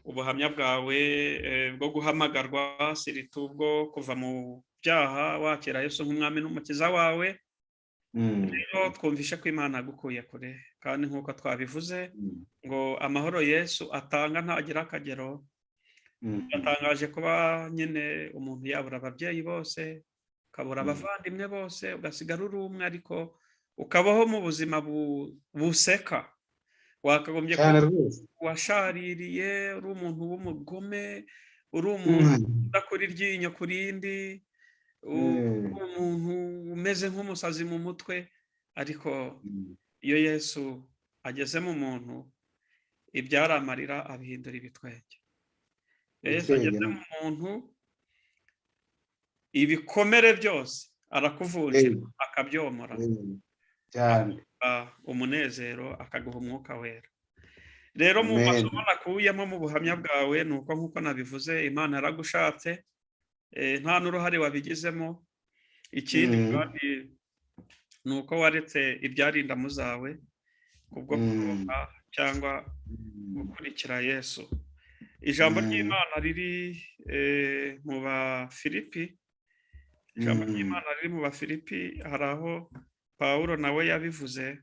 ubuhamya bwawe bwo guhamagarwa, siritu bwo kuva mu byaha wakira Yesu nk'umwami n'umukiza wawe. Rero twumvishe ko Imana yagukuye kure, kandi nk'uko twabivuze ngo amahoro Yesu atanga ntagira akagero. Yatangaje kuba nyine umuntu yabura ababyeyi bose, ukabura abavandimwe bose, ugasigara uri umwe, ariko ukabaho mu buzima buseka. Wakagombye kuba washaririye, uri umuntu w'umugome, uri umuntu udakora iryinyo ku rindi, umuntu umeze nk'umusazi mu mutwe. Ariko iyo Yesu ageze mu muntu, ibyari amarira abihindura ibitwenge. Iyo Yesu ageze mu muntu, ibikomere byose arakuvunjira, akabyomora, umunezero, akaguha umwuka wera. Rero mu masomo nakuyemo mu buhamya bwawe ni uko nk'uko nabivuze, Imana yaragushatse, nta n'uruhare wabigizemo. Ikindi kandi ni uko waretse ibyarindamu zawe kubwo kuronka cyangwa gukurikira Yesu. Ijambo ry'Imana riri mu Bafilipi, ijambo ry'Imana riri mu Bafilipi, hari aho Pawulo nawe yabivuze,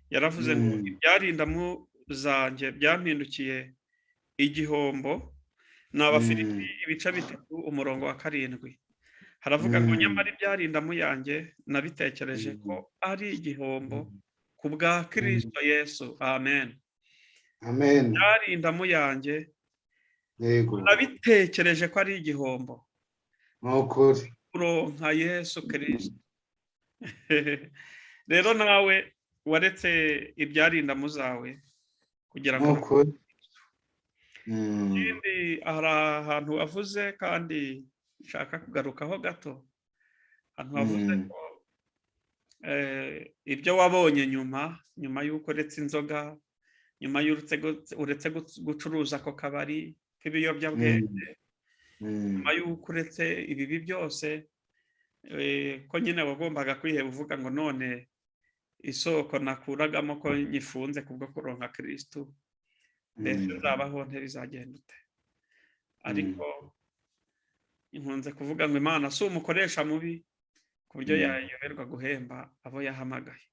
yaravuze ngo ibyarindamu zanjye byampindukiye igihombo. Ni Abafilipi ibice 3 umurongo wa 7. Haravuga ngo nyamara ibyarindamu yanjye nabitekereje ko ari igihombo ku bwa Kristo Yesu. Amen. Amen. Ibyarindamu yanjye nabitekereje ko ari igihombo n'ukuri kuronka Yesu Kristo. Rero nawe waretse ibyarindamu zawe kugira ngo ikindi, hari ahantu wavuze kandi nshaka kugarukaho gato. Ahantu wavuze ko ibyo wabonye nyuma y'uko uretse inzoga, nyuma uretse gucuruza ako kabari k'ibiyobyabwenge, nyuma y'uko uretse ibibi byose, ko nyine wagombaga kwiheba uvuga ngo none isoko nakuragamo ko nyifunze kubwo kuronka Kristo, mbese nzabaho ntibizagenda ute? Ariko inkunze kuvuga ngo Imana si umukoresha mubi ku buryo yayoberwa guhemba abo yahamagaye.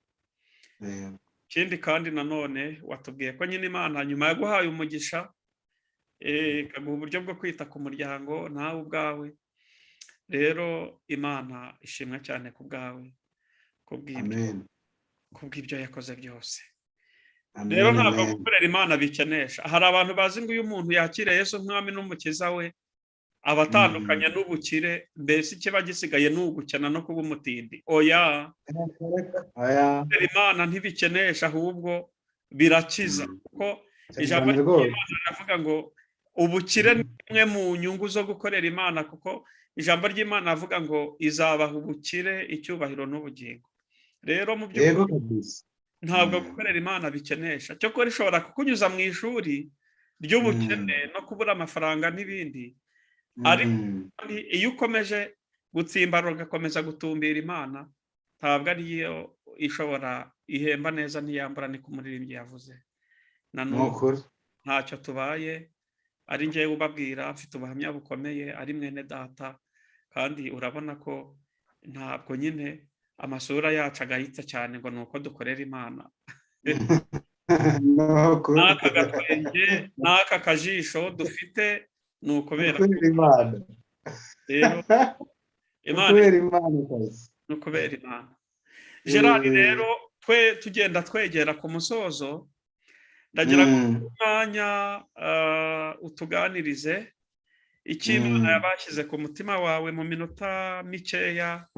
ikindi kandi nanone watubwiye ko nyine Imana nyuma yo guhaye umugisha ikaguha uburyo bwo kwita ku muryango nawe ubwawe. Rero Imana ishimwe cyane ku bwawe, kubw'ibyo yakoze byose. Rero ntabwo gukorera Imana bikenesha. Hari abantu bazi ngo iyo umuntu yakira Yesu nk'umwami n'umukiza we aba atandukanye n'ubukire, mbese ikiba gisigaye ni ugukena no kuba umutindi. Oya, gukorera Imana ntibikenesha, ahubwo birakiza, kuko ijambo ry'Imana riravuga ngo ubukire ni imwe mu nyungu zo gukorera Imana, kuko ijambo ry'Imana avuga ngo izabaha ubukire, icyubahiro n'ubugingo. Rero mu by'ukuri ntabwo gukorera Imana bikenesha. Cyokora ishobora kukunyuza mu ishuri ry'ubukene no kubura amafaranga n'ibindi, ariko iyo ukomeje gutsimbarara ugakomeza gutumbira Imana, ntabwo ariyo ishobora ihemba neza ntiyambura, ni ku muririmbyi yavuze. Nanone ntacyo tubaye, ari njyewe ubabwira, mfite ubuhamya bukomeye, ari mwene data, kandi urabona ko ntabwo nyine amasura yacu agahita cyane ngo ni uko dukorera Imana. N'aka gatwenge n'aka kajisho dufite ni ukubera Imana. Rero ni ukubera Imana. Gerard, rero tugenda twegera ku musozo, ndagira ngo umwanya utuganirize icyo Imana yabashyize ku mutima wawe mu minota mikeya,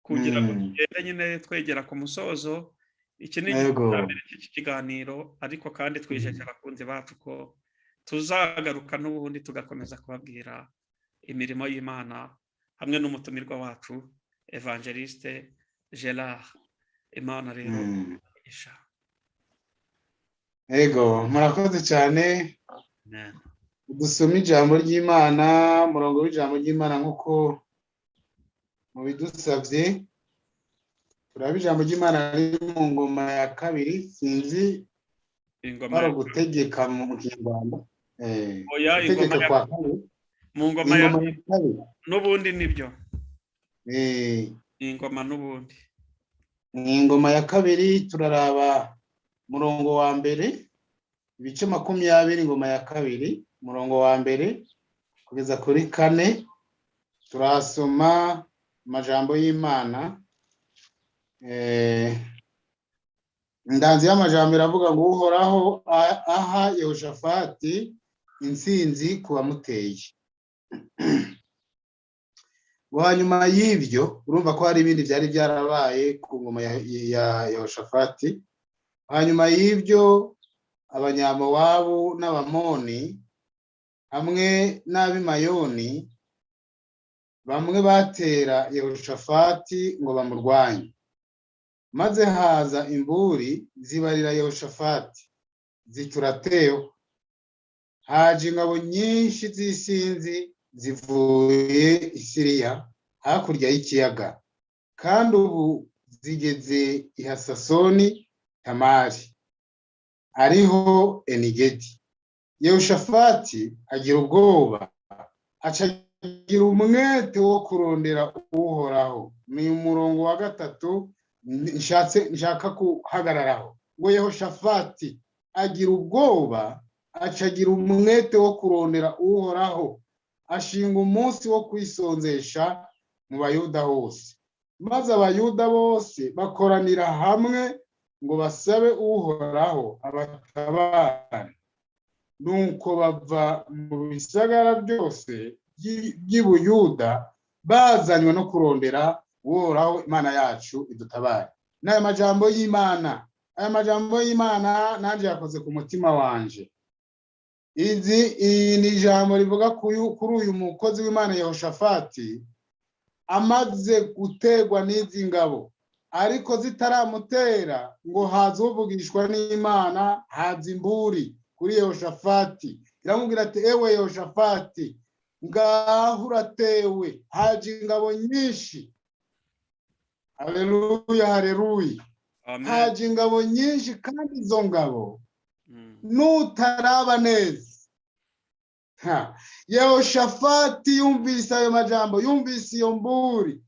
kugira ngo tugende nyine twegera ku musozo. Iki ni igice cy'iki kiganiro, ariko kandi twijeje abakunzi bacu ko tuzagaruka n'ubundi tugakomeza kubabwira imirimo y'Imana hamwe n'umutumirwa wacu Evangeliste Gerard. Imana rero isha. Murakoze cyane. Dusoma ijambo ry'Imana, umurongo w'ijambo ry'Imana nk'uko mubidusabye. Turaba ijambo ry'Imana riri mu ngoma ya kabiri, sinzi bari gutegeka mu Kinyarwanda. Oya, mu ngoma ya kabiri n'ubundi nibyo. Ingoma n'ubundi. Ingoma ya kabiri turaraba murongo wa mbere, ibice 20, ingoma ya kabiri, murongo wa mbere kugeza kuri 4. Turasoma amajambo y'Imana. Indanzi y'amajambo iravuga ngo Uhoraho aha Yehoshafati intsinzi ku bamuteye. Hanyuma y'ibyo urumva ko hari ibindi byari byarabaye ku ngoma ya Yehoshafati. Hanyuma y'ibyo Abanyamowabu n'Abamoni hamwe n'Abimayoni bamwe batera Yehoshafati ngo bamurwanye, maze haza imburi zibarira Yehoshafati ziturateho. Haje ingabo nyinshi z'isinzi zivuye i Siriya hakurya y'ikiyaga, kandi ubu zigeze i Hasasoni Tamari, ariho Enigedi. Yehoshafati agira ubwoba, acagira umwete wo kurondera Uhoraho. Ni umurongo wa 3 nshaka kuhagararaho, ngo Yehoshafati agira ubwoba, acagira umwete wo kurondera Uhoraho, ashinga umunsi wo kwisonzesha mu Bayuda hose. Maze Abayuda bose bakoranira hamwe ngo basabe Uhoraho abatabare. Nuko bava mu bisagara byose by'i Buyuda bazanywe no kurondera Uhoraho Imana yacu idutabare. N'aya majambo y'Imana, aya majambo y'Imana nanje yakoze ku mutima wanje. Iyi ni ijambo rivuga kuri uyu mukozi w'Imana Yehoshafati amaze gutegwa n'izi ngabo, ariko zitaramutera ngo haza uvugishwa n'Imana. Haza imburi kuri Yehoshafati iramubwira ati, ewe Yehoshafati, ngaho uratewe, haje ingabo nyinshi. Haleluya, haleluya. Haje ingabo nyinshi, kandi izo ngabo nutaraba neza. Yehoshafati yumvise ayo majambo, yumvise iyo mburi,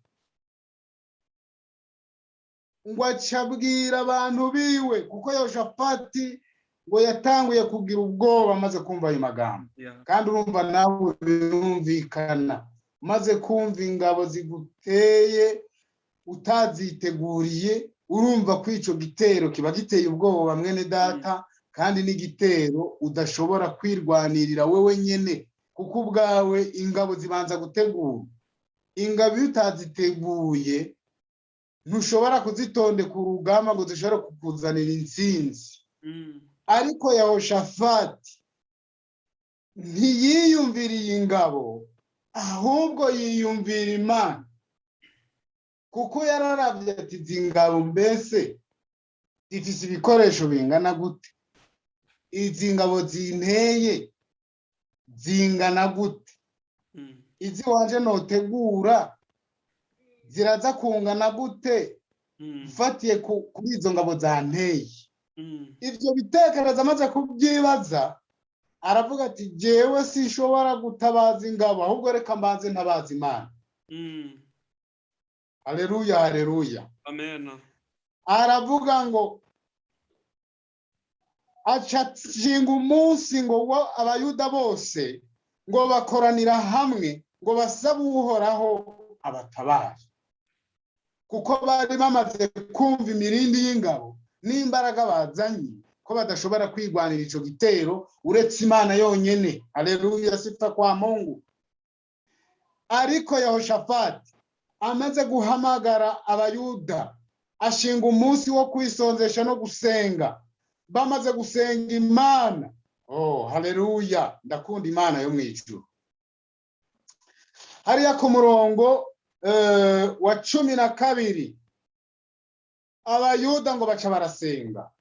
ngo acabwira abantu biwe, kuko Yehoshafati ngo yatanguye kugira ubwoba maze kumva ayo magambo. Kandi urumva nawe birumvikana, maze kumva ingabo ziguteye utaziteguriye, urumva ko ico gitero kiba giteye ubwoba mwene data, kandi n'igitero udashobora kwirwanirira wewe nyene, kuko ubwawe ingabo zibanza gutegura. Ingabo iyo utaziteguye ntushobora kuzitondeka urugamba ngo zishobore kukuzanira intsinzi. Ariko Yehoshafati ntiyiyumviriye ingabo, ahubwo yiyumvira Imana, kuko yararavye ati izi ngabo mbese zifise ibikoresho bingana gute, izi ngabo zinteye zingana gute, izi wanje notegura ziraza kungana gute mfatiye kuri izo ngabo zanteye. Ivyo bitekerezo amaze kubyibaza, aravuga ati jewe sinshobora gutabaza ingabo, ahubwo reka mbanze ntabaza Imana. Haleluya, haleluya, amen. Aravuga ngo acatshinga umunsi ngo abayuda bose ngo bakoranira hamwe ngo basabe Uhoraho abatabara, kuko bari bamaze kumva imirindi y'ingabo n'imbaraga bazanye ko badashobora kwigwanira ico gitero uretse Imana yonyene. Haleluya, sifa kwa Mungu. Ariko Yehoshafati amaze guhamagara abayuda, ashinga umunsi wo kwisonzesha no gusenga. Bamaze gusenga Imana, haleluya, ndakunda Imana yo mwijuru. Hariya ku murongo wa 12 abayuda ngo baca barasenga,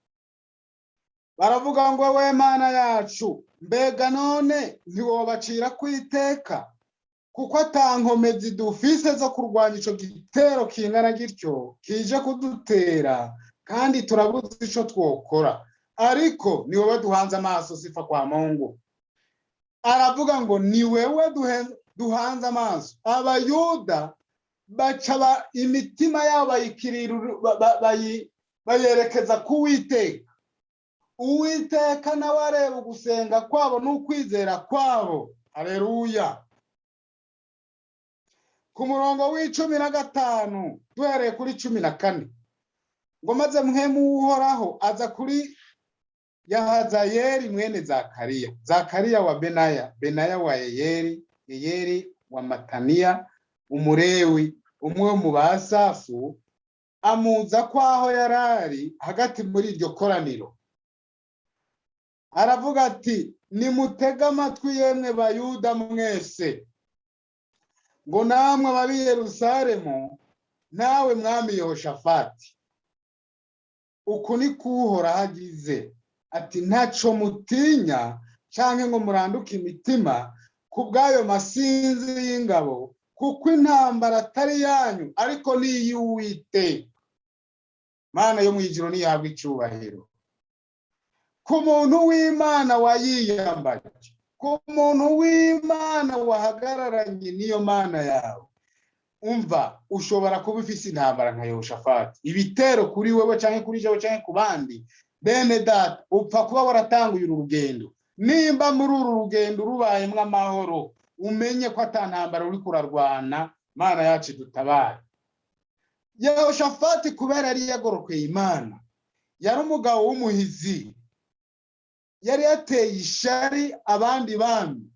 baravuga ngo we Mana yacu, mbega none ntiwobacira kwiteka, kuko atankomezi dufise zo kurwanya ico gitero kingana gityo kije kudutera, kandi turabuze ico twokora. Ariko ni wowe duhanze amaso, sifa kwa Mungu. Aravuga ngo ni wewe duhanze amaso. Abayuda baca imitima yabo bayerekeza ku Uwiteka. Uwiteka nawe areba ugusenga kwabo n'ukwizera kwabo. Haleluya. Ku murongo w'15 duhereye kuri 14, ngo maze mpwemu Uhoraho aza kuri Yahazayeli mwene Zakariya, Zakariya wa Benaya, Benaya wa Yeyeli, Yeyeli wa Mataniya umurewi, umwe mu basafu, amuza kwaho yarari hagati muri iryo koraniro. Aravuga ati nimutega amatwi yemwe Bayuda mwese, ngo namwe ababi Yerusalemu, nawe mwami Yehoshafati, uku ni kuhora hagize ati ntaco mutinya canke ngo muranduke imitima kubwayo masinzi y'ingabo, kuko intambara atari yanyu ariko ni y'Uwiteka. Mana yo mwijuru nihabwa icubahiro. Ku muntu w'Imana wayiyambaje, ku muntu w'Imana wahagararanye niyo Mana yawe, umva ushobora kuba ufise intambara nka Yehoshafati, ibitero kuri wewe canke kuri jewe canke ku bandi. Bene data, upfa kuba waratanguye urugendo. Nimba muri uru rugendo rubayemwe amahoro, umenye ko atantambara uri kurarwana. Mana yacu dutabare. Yehoshafati kubera yari yagorokeye Imana, yari umugabo w'umuhizi, yari yateye ishari abandi bami.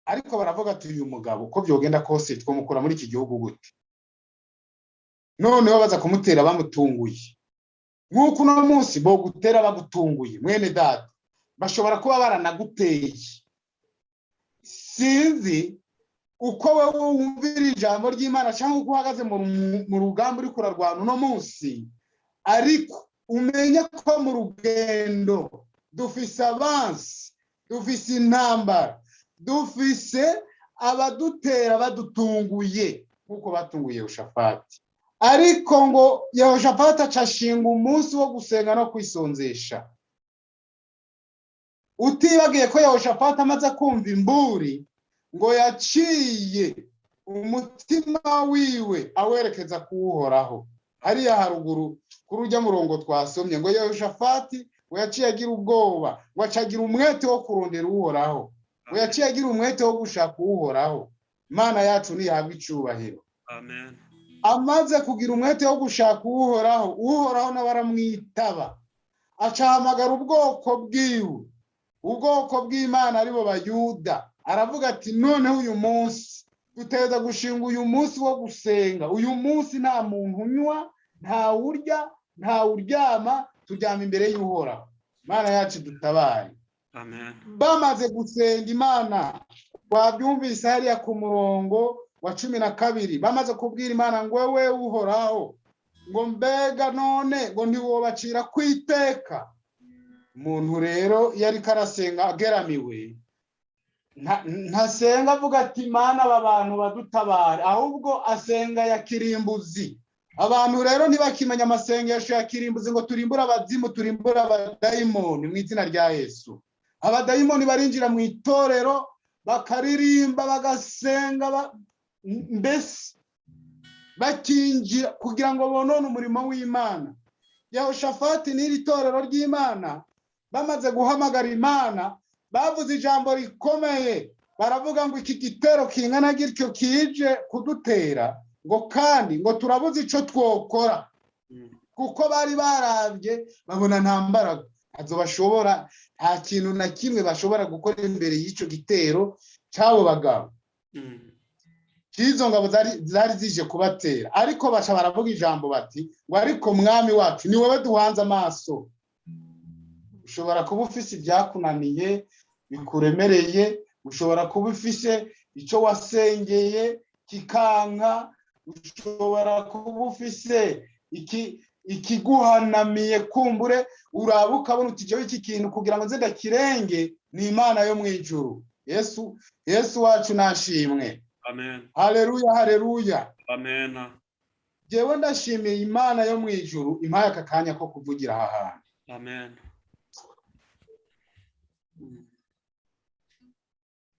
Ariko baravuga ati uyu mugabo uko byogenda kose twomukura muri iki gihugu gute? Noneho baza kumutera bamutunguye. Nk'uko uno munsi bo gutera bagutunguye mwene data, bashobora kuba baranaguteye. Sinzi uko wewe wumvira ijambo ry'Imana cyangwa uko uhagaze mu rugamba uri kurarwana uno munsi, ariko umenye ko mu rugendo dufise abansi, dufise intambara, dufise abadutera badutunguye nkuko batunguye Yehoshafati. Ariko ngo Yehoshafati acashinga umunsi wo gusenga no kwisonzesha. Utibagiye ko Yehoshafati amaze kumva imburi, ngo yaciye umutima wiwe awerekeza ku Uhoraho. hariya haruguru kuri ujya murongo twasomye ngo Yehoshafati ngo yaciye agira ubwoba, ngo acagira umwete wo kurondera uhoraho, ngo yaciye agira umwete wo gushaka uhoraho. Imana yacu nihabwa icubahiro. Amen. Amaze kugira umwete wo gushaka uhoraho, uhoraho nawe aramwitaba, acahamagara ubwoko bwiwe, ubwoko bw'Imana aribo Bayuda. Aravuga ati noneho uyu munsi duteza gushinga uyu munsi wo gusenga. Uyu munsi nta muntu unywa, nta urya, nta uryama, tujyama imbere y'uhoraho. Imana yacu dutabare. Amen. Bamaze gusenga Imana, wabyumvise hariya ku murongo wa 12, bamaze kubwira Imana ngo wewe uhoraho, ngo mbega none ngo ntiwobacira kwiteka. Umuntu rero yari karasenga ageramiwe, ntasenga avuga ati Imana aba bantu badutabare, ahubwo asenga ya kirimbuzi. Abantu rero ntibakimenya amasengesho ya kirimbuzi ngo turimbura abazimu, turimbura abadayimoni mu izina rya Yesu. Abadayimoni barinjira mu itorero bakaririmba bagasenga mbese bakinjira kugira ngo bonone umurimo w'Imana. Yehoshafati n'iri torero ry'Imana bamaze guhamagara Imana, bavuze ijambo rikomeye, baravuga ngo iki gitero kingana gityo kije kudutera, ngo kandi ngo turabuze ico twokora, kuko bari baravye babona nta mbaraga azobashobora, nta kintu na kimwe bashobora gukora imbere y'ico gitero cyabo bagabo. Kizo ngabo zari zije kubatera, ariko basha baravuga ijambo bati ngo ariko mwami wacu ni wowe duhanze amaso. Ushobora kuba ufise ibyakunaniye bikuremereye, ushobora kuba ufise ico wasengeye kikanka, ushobora kuba ufise ikiguhanamiye kumbure, urabuka abona uti jewe iki kintu kugira ngo nze ndakirenge ni Imana yo mwijuru. Yesu wacu nashimwe. Amen. Haleluya, haleluya. Amen. Jewe ndashimiye Imana yo mwijuru impaye aka kanya ko kuvugira aha hantu. Amen.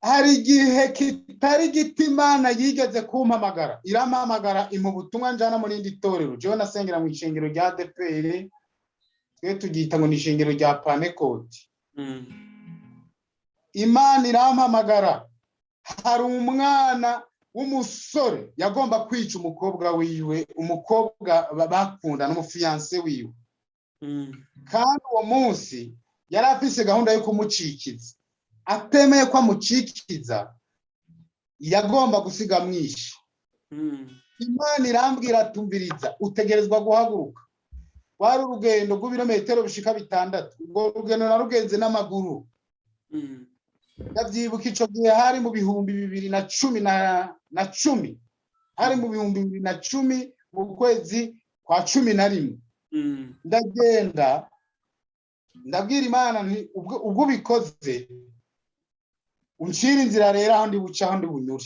Hari igihe kitari gito Imana yigeze kumpamagara, irampamagara mu butumwa njana mu rindi torero. Jewe nasengera mu ishengero rya ADPR, twe tugita ngo ni ishengero rya Pentecote. Imana irampamagara, hari umwana w'umusore yagomba kwica umukobwa wiwe, umukobwa bakunda n'umufiance wiwe. Kandi uwo munsi yari afise gahunda yo kumucikiza. Atemeye ko amucikiza, yagomba gusiga mwishe. Imana irambwira tumviriza, utegerezwa guhaguruka. Wari urugendo rw'ibirometero bishika 6, ubwo rugendo narugenze n'amaguru. Ndavyibuka ico gihe hari mu bihumbi 2010, hari mu bihumbi 2010 mu kwezi kwa 11. Ndagenda ndabwira Imana nti ubwo bikoze unshira inzira rero aho ndi buca, aho ndi bunyure.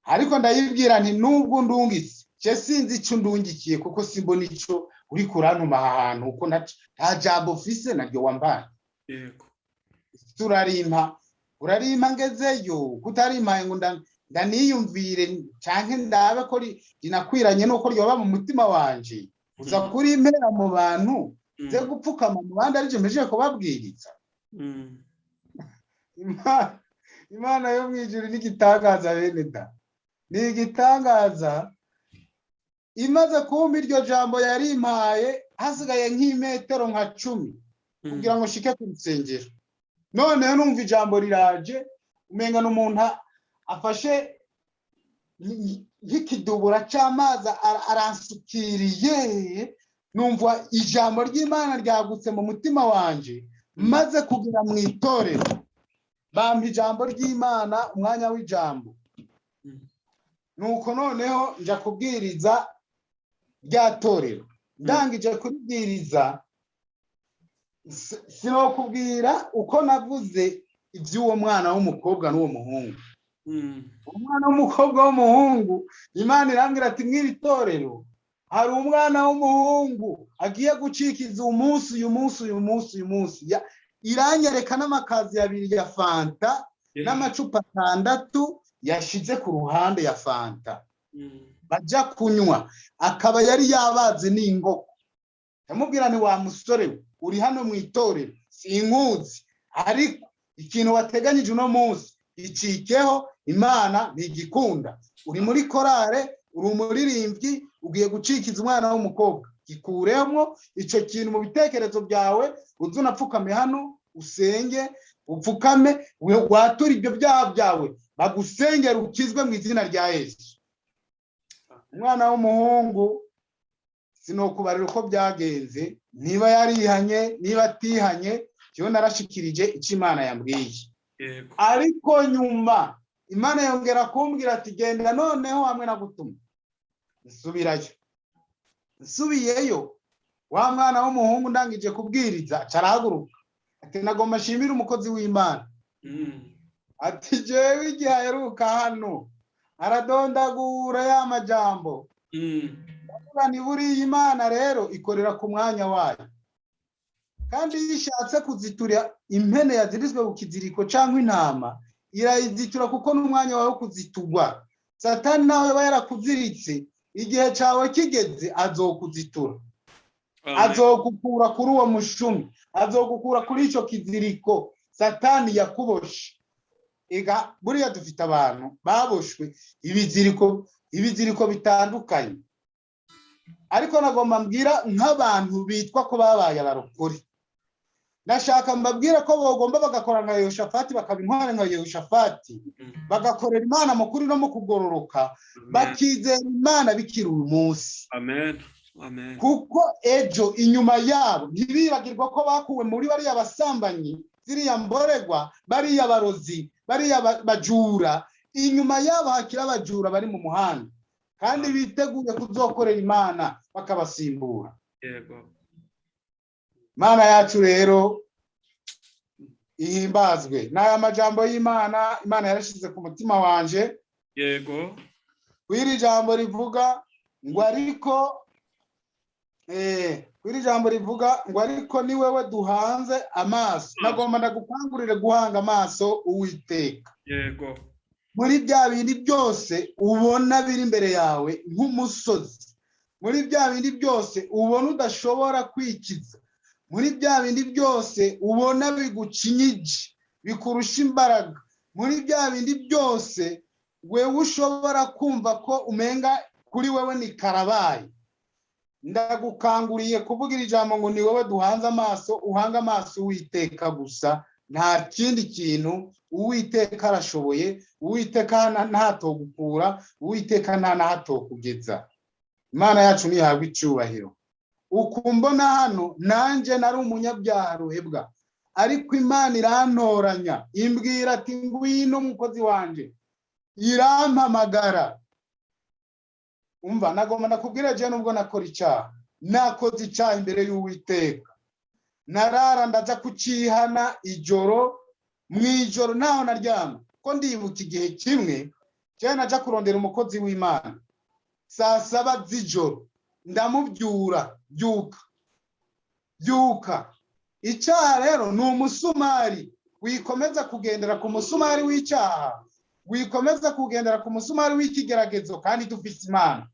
Ariko ndayibwira nti nubwo ndungitse je sinzi ico ndungikiye, kuko simbona ico uri kurantuma ahantu, uko nta jambo fise naryo wambaye. Yego. Turarimpa urarimpa ngezeyo, kutarimpaye ngo ndaniyumvire canke ndabe ko rinakwiranye nuko ryoba mu mutima wanje. Uza kuri impera mu bantu ze gupfukama mu bandi arije meje kubabwiriza. Imana yo mwijuru ni gitangaza bene da, ni gitangaza. Imaze kumpa iryo jambo yarimpaye, hasigaye nk'imetero nka 10 kugira ngo shike ku rusengero. None numva ijambo riraje, umenga n'umuntu afashe nk'ikidubura cy'amazi aransukiriye. Numva ijambo ry'Imana ryagutse mu mutima wanje, maze kugira mu itorero bampa ijambo ry'Imana, umwanya w'ijambo. Nuko noneho nja kubwiriza rya torero. Ndangije kubwiriza, sinokubwira uko navuze iby'uwo mwana w'umukobwa n'uwo muhungu. Umwana w'umukobwa w'umuhungu, Imana irambwira ati mw'iri torero hari umwana w'umuhungu agiye gucikiza uyu munsi. Iranyereka n'amakazi 2 ya fanta n'amacupa 6 yashize ku ruhande ya fanta. bajya kunywa, akaba yari yabaze n'ingoko. Ndamubwira ni wa musore we, uri hano mu itorero sinkuzi, ariko ikintu wateganyije uno munsi icikeho, Imana ntigikunda. Uri muri korale, uri umuririmbyi, ugiye gucikiza umwana w'umukobwa, gikuremo icyo kintu mu bitekerezo byawe, uze unapfukame hano usenge, upfukame watura ibyo byaha byawe, bagusengera ukizwe mu izina rya Yesu. Umwana w'umuhungu sinokubarira uko byagenze, niba yarihanye niba atihanye, cyo narashikirije icyo Imana yambwiye. Ariko nyuma Imana yongera kumbwira ati genda noneho hamwe na gutuma. Nsubirayo. Nsubiyeyo, wa mwana w'umuhungu ndangije kubwiriza carahaguruka ati nagomba shimira umukozi w'Imana. Ati jewe igihe aheruka hano aradondagura ya majambo. Ndavuga ni buriya Imana rero ikorera ku mwanya wayo, kandi yishatse kuzitura impene yazirizwe ku kiziriko cyangwa intama, irayizitura kuko n'umwanya wawe kuzitugwa. Satani nawe yaba yarakuziritse, igihe cyawe kigeze azokuzitura. Azogukura kuri uwo mushumi, azogukura kuri icyo kiziriko Satani yakuboshe. Ega buriya dufite abantu baboshwe ibiziriko bitandukanye, ariko nagomba mbwira nk'abantu bitwa ko babaye abarokore. Nashaka mbabwira ko bagomba bagakora nka Yehoshafati, bakaba intware nka Yehoshafati, bagakorera Imana mu kuri no mu kugororoka, bakizera Imana bikiri uyu munsi. Amen. Amen. Kuko ejo inyuma yabo ntibibagirwa ko bakuwe muri bariya basambanyi, ziriya mboregwa, bariya barozi, bariya bajura. Inyuma yabo hakira abajura bari mu muhanda, kandi biteguye kuzokorera Imana bakabasimbura. Yego. Mana yacu rero ihimbazwe. N'aya majambo y'Imana, Imana yarashize ku mutima wanje. Yego. Kwiri jambo rivuga ngo ariko ni wewe duhanze amaso. Nagomba ndagukangurire guhanga amaso Uwiteka. Yego. Muri bya bindi byose ubona biri imbere yawe nk'umusozi, muri bya bindi byose ubona udashobora kwikiza, muri bya bindi byose ubona bigucinyije bikurusha imbaraga, muri bya bindi byose wewe ushobora kumva ko umenga kuri wewe ni karabaye, ndagukanguriye kuvugira ijambo ngo ni wowe duhanze amaso. Uhanga amaso Uwiteka gusa, nta kindi kintu. Uwiteka arashoboye, Uwiteka ntatogukura, Uwiteka ntahatokugeza. Imana yacu nihabwe icyubahiro. Ukumbona hano nanje nari umunyabyaha ruhebwa, ariko Imana irantoranya, imbwira ati ngwino mukozi wanje, irampamagara. Umva, nagomba nakubwira je nubwo nakora icyaha, nakoze icyaha imbere y'Uwiteka, narara ndaza kucihana ijoro, mwijoro naho naryama. Ko ndibuka igihe kimwe je naja kurondera umukozi w'Imana saa 7 z'ijoro, ndamubyura byuka. Icyaha rero ni umusumari, wikomeza kugendera ku musumari w'icyaha, wikomeza kugendera ku musumari w'ikigeragezo, kandi dufite Imana.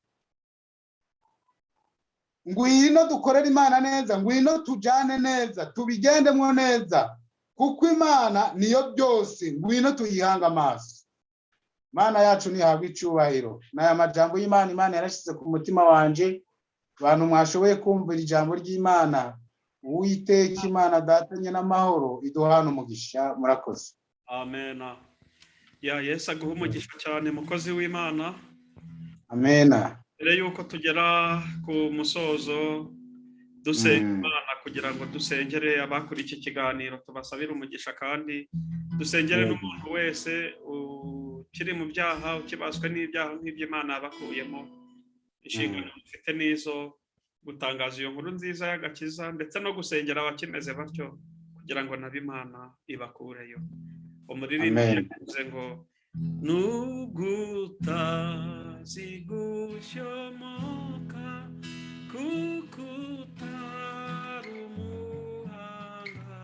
Ngwino dukorera Imana neza, ngwino tujane neza, tubigendemwo neza, kuko Imana niyo byose. Ngwino tuyihanga amaso. Mana yacu nihabwe icyubahiro. N'aya majambo y'Imana Imana yarashize ku mutima wanje. Abantu mwashoboye kumvira ijambo ry'Imana, Uwiteka Imana datanye n'amahoro iduhana umugisha. Murakoze. Amen. Ya Yesu aguha umugisha cyane mukozi w'Imana. Amen. Mbere yuko tugera ku musozo, dusenga Imana kugira ngo dusengere abakuri iki kiganiro, tubasabira umugisha, kandi dusengere n'umuntu wese ukiri mu byaha, ukibaswe n'ibyaha nk'iby'Imana yabakuyemo. Inshingano dufite nizo gutangaza iyo nkuru nziza y'agakiza, ndetse no gusengera abakimeze batyo kugira ngo nabe Imana ibakureyo. Umuririmbyi yavuze ngo nugutazigushomoka kukutari umuhanga,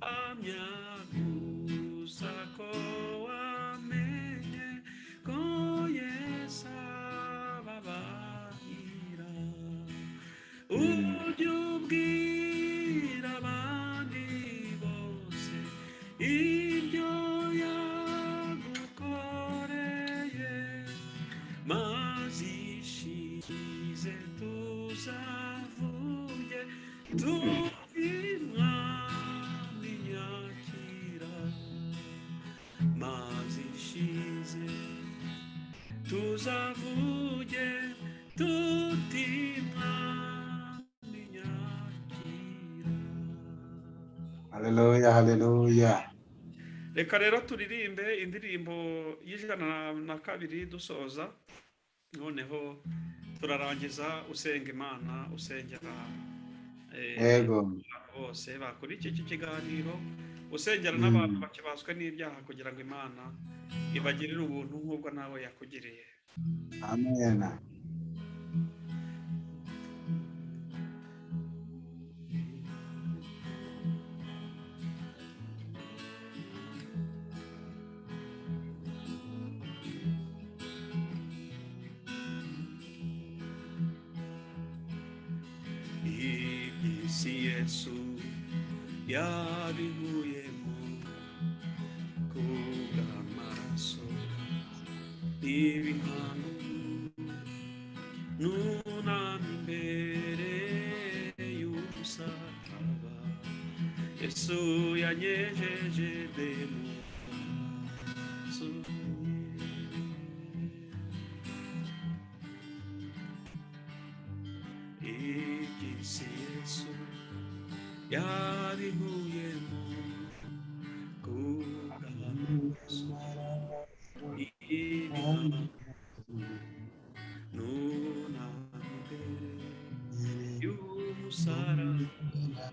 hamya gusa ko wamenye ko Yesu mazishize tuzavuge tuti mwami nyakira mazishize tuzavuge tuti mwami nyakira. Haleluya, haleluya. Reka rero turirimbe indirimbo y'102 dusoza, noneho turarangiza usenga Imana, usengera Yego. bose bakurikiye iki kiganiro, usengera n'abantu bakibaswe n'ibyaha kugira ngo Imana ibagirire ubuntu nk'ubwo nawe yakugiriye. Amen. Iby'isi Yesu yabivuyemo kubw'amaraso n'ibihano, nunamye imbere y'umusaraba, Yesu yanyejeje mu maraso ye. Iby'isi Yesu yabivuyemo kubw'amaraso n'ibihano, nunamye imbere y'umusaraba,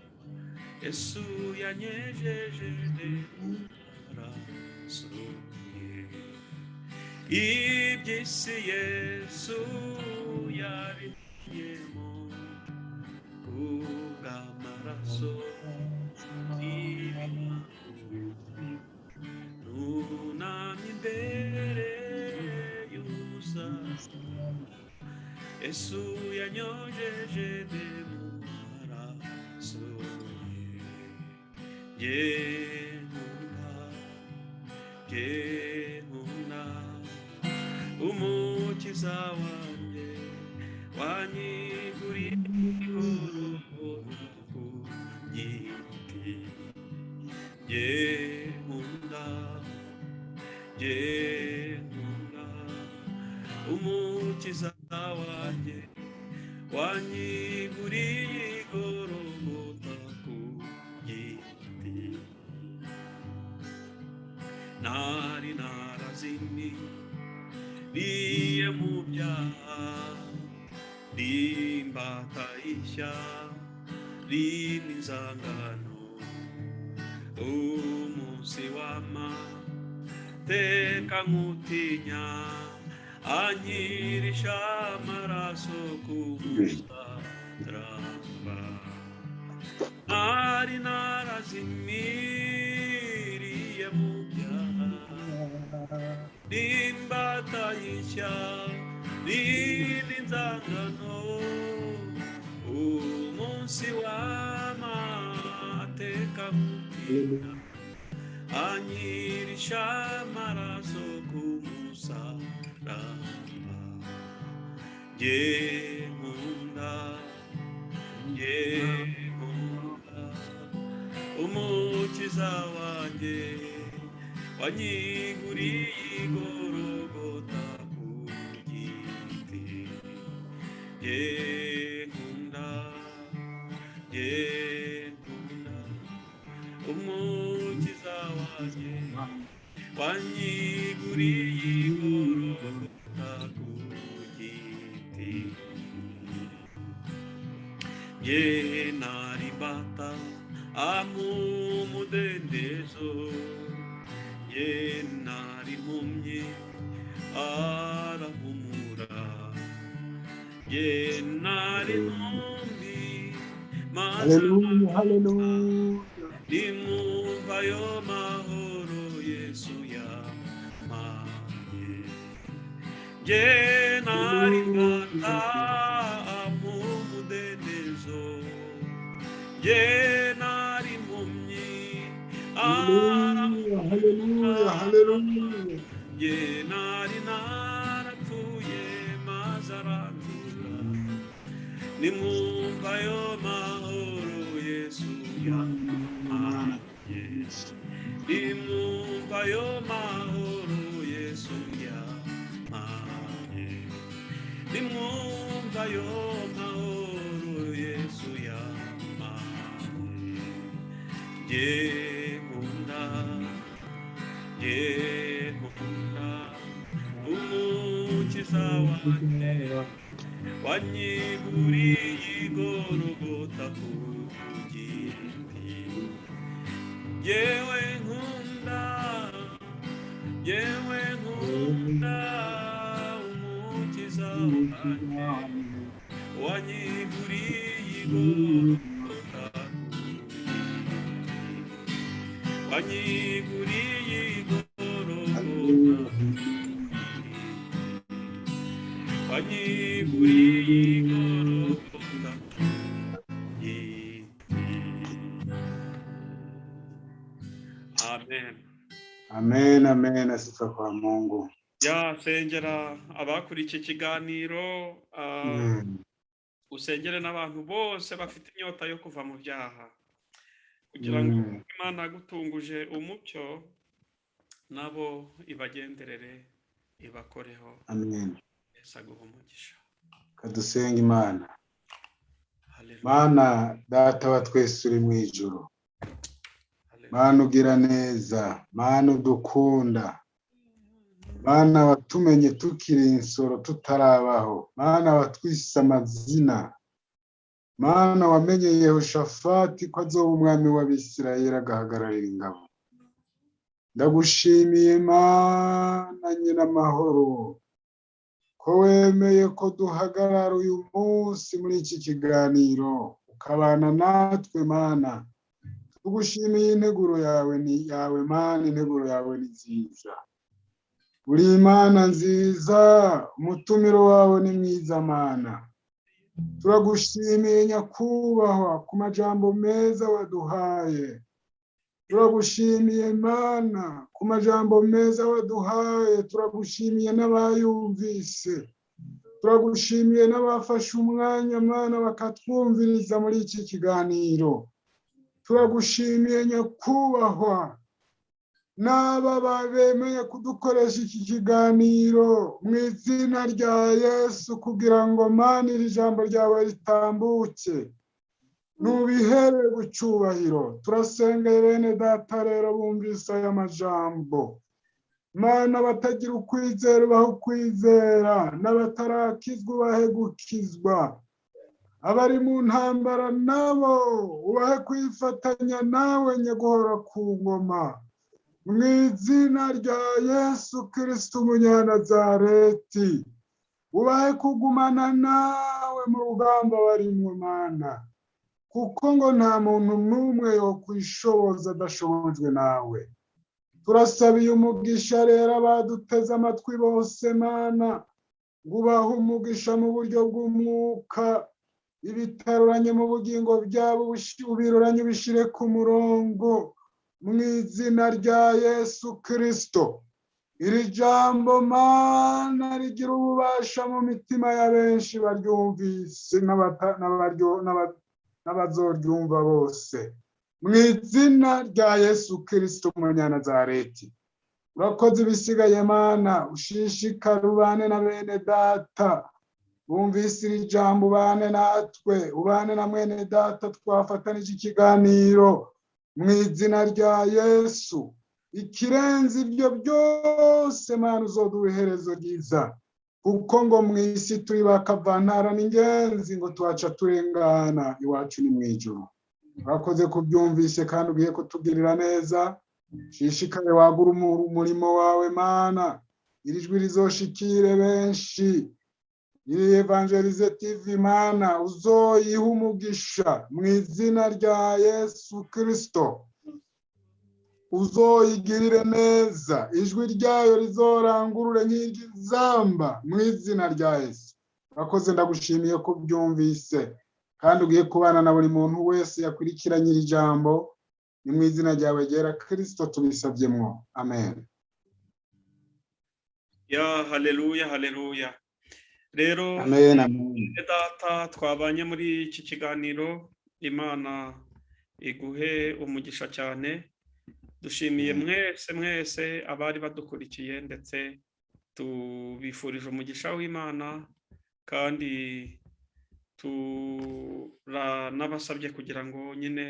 Yesu yanyejeje mu maraso ye. Iby'isi Yesu yabivuyemo kubw'amaraso n'ibihano, nunamye imbere y'umusaraba, Yesu yanyojeje mu maraso ye. Nkunda umukiza wanjye wanyiguriye ku giti. Nkunda umukiza wanjye wanyiguriye igorogota ku giti. Nari narazimiye mu byaha, ndimbata ishyari n'inzangano, umunsi w'amateka nkutinya, anyirisha amaraso ku musaraba. Nari narazimiriye mu byaha, ndimbata y'ishyari n'inzangano, umunsi w'amateka nkutinya, anyirisha amaraso ku musaraba. Nkunda umukiza wanjye wanyiguriye igorogota ku giti. Nkunda umukiza wanjye wanyiguriye igorogota ku giti. Narimbata amumudendezo, nari impumyi arahumura, nari intumbi maze nimwumva ayo mahoro Yesu yampaye. Nari imbata amumudendezo, nari impumyi Hallelujah, hallelujah, hallelujah. nari narapfuye nimwumva ayo mahoro Yesu yampaye, nimwumva ayo mahoro Yesu yampaye, nimwumva ayo mahoro Yesu yampaye, nkunda umukiza wanjye wanyiguriye igorogota ku giti, yewe nkunda umukiza wanjye wanyiguriye igorogota ku giti, wanyiguriye igorogota, wanyiguriye igorogota ku giti. Amen. Amen, amen, asifa kwa Mungu. Sengera abakurikiye ikiganiro, usengere n'abantu bose bafite inyota yo kuva mu byaha, kugira ngo Imana yagutunguje umucyo nabo ibagenderere ibakoreho. Amen. Yesu aguhe umugisha. Kadusenga Imana. Mana data wa twese uri mu ijuru, Mana ugira neza, Mana udukunda, Mana watumenye tukiri insoro tutarabaho, Mana watwise amazina, Mana wamenye Yehoshafati ko azoba umwami w'Abisirayeli agahagararira ingabo. Ndagushimiye Mana nyina amahoro ko wemeye ko duhagarara uyu munsi muri iki kiganiro ukabana natwe Mana. Tugushimiye integuro yawe ni yawe Mana, integuro yawe ni nziza. Uri Imana nziza, umutumiro wawe ni mwiza Mana. Turagushimiye nyakubahwa ku majambo meza waduhaye. Turagushimiye Mana ku majambo meza waduhaye. Turagushimiye n'abayumvise. Turagushimiye n'abafashe umwanya Mana bakatwumviriza muri iki kiganiro. Turagushimiye nyakubahwa n'aba bemeye kudukoresha iki kiganiro mu izina rya Yesu, kugira ngo Mana iri jambo ryawe ritambuke. Nubihere gucyubahiro. Turasengeye bene data rero bumvise aya majambo Mana, batagira ukwizera ubahe ukwizera, n'abatarakizwa ubahe gukizwa, abari mu ntambara nabo ubahe kwifatanya nawe nyaguhora ku ngoma, mu izina rya Yesu Kristo umunyanazareti. Ubahe kugumana nawe mu rugamba barimwo Mana, kuko ngo nta muntu n'umwe yo kwishoboza adashobojwe nawe. Turasabiye umugisha rero abaduteze amatwi bose Mana, ngo ubahe umugisha mu buryo bw'umwuka, ibitaruranye mu bugingo byabo ubiruranye ubishire ku murongo, mu izina rya Yesu Kristo. Iri jambo Mana rigira ububasha mu mitima ya benshi baryumvise n'abazoryumva bose, mu izina rya Yesu Kristo umunyanazareti. Urakoze ibisigaye Mana, ushishikare ubane na bene data bumvise iri jambo, ubane natwe, ubane na mwene data twafatanije ikiganiro, mu izina rya Yesu. Ikirenze ibyo byose Mana uzoduha iherezo ryiza, kuko ngo mu isi turi bakavantara n'ingenzi, ngo tuhaca turengana iwacu ni mu ijuru. Urakoze kubyumvise kandi ugiye kutugirira neza. Shishikare wagura umurimo wawe Mana, iri jwi rizoshikire benshi. Iri Evangelize TV Mana uzoyiha umugisha mu izina rya Yesu Kristo. Uzoyigirire neza, ijwi ryayo rizorangurure nk'iry'izamba mu izina rya Yesu. Urakoze, ndagushimiye ko byumvise kandi ugiye kubana na buri muntu wese yakurikiranye iri jambo. Ni mu izina ryawe ryera Kristo tubisabyemo, amen. Haleluya, haleluya. rero amen amen data twabanye muri iki kiganiro, Imana iguhe umugisha cyane. Dushimiye mwese abari badukurikiye, ndetse tubifurije umugisha w'Imana, kandi turanabasabye kugira ngo nyine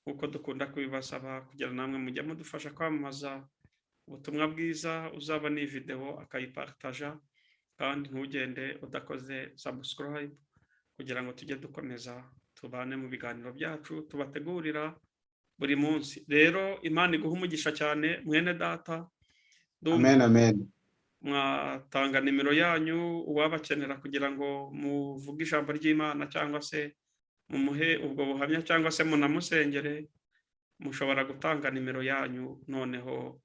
nk'uko dukunda kubibasaba, kugira namwe mujye mudufasha kwamamaza ubutumwa bwiza. uzaba ni video akayipartaja, kandi ntugende udakoze subscribe, kugira ngo tujye dukomeza tubane mu biganiro byacu tubategurira buri munsi. Rero Imana iguha umugisha cyane mwene data. amen amen Mwatanga nimero yanyu uwabakenera kugira ngo muvuge ijambo ry'Imana, cyangwa se mumuhe ubwo buhamya, cyangwa se munamusengere. Mushobora gutanga nimero yanyu, noneho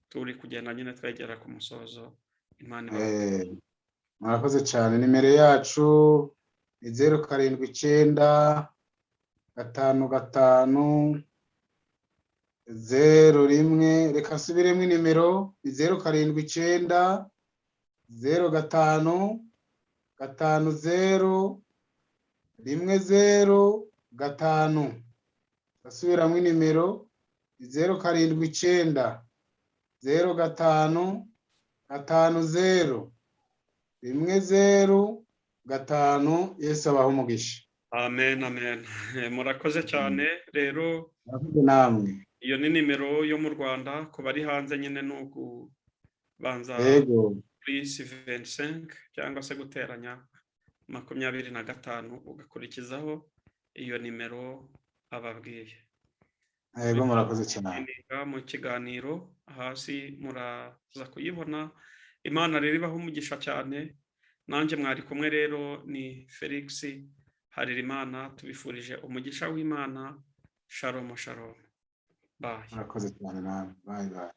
turi kugenda nyine twegera ku musozo. Imana murakoze cyane. Nimero yacu ni 079 55 01. Reka nsubiremo nimero ni 079 05 50 10 Asubiramo nimero 079 05 50 10 Yesu abaho umugisha. amen amen. Murakoze cyane. Rero murakoze namwe. iyo ni nimero yo mu Rwanda. ku bari hanze nyine ni ukubanza plus 25 cyangwa se guteranya 25 ugakurikizaho iyo nimero ababwiye. Yego murakoze cyane. Mu kiganiro hasi muraza kuyibona. Imana rero ibaho umugisha cyane. Nanjye mwari kumwe rero ni Felix Haririmana. Tubifurije umugisha w'Imana. Shalom shalom. Bye. Murakoze cyane nawe. Bye bye.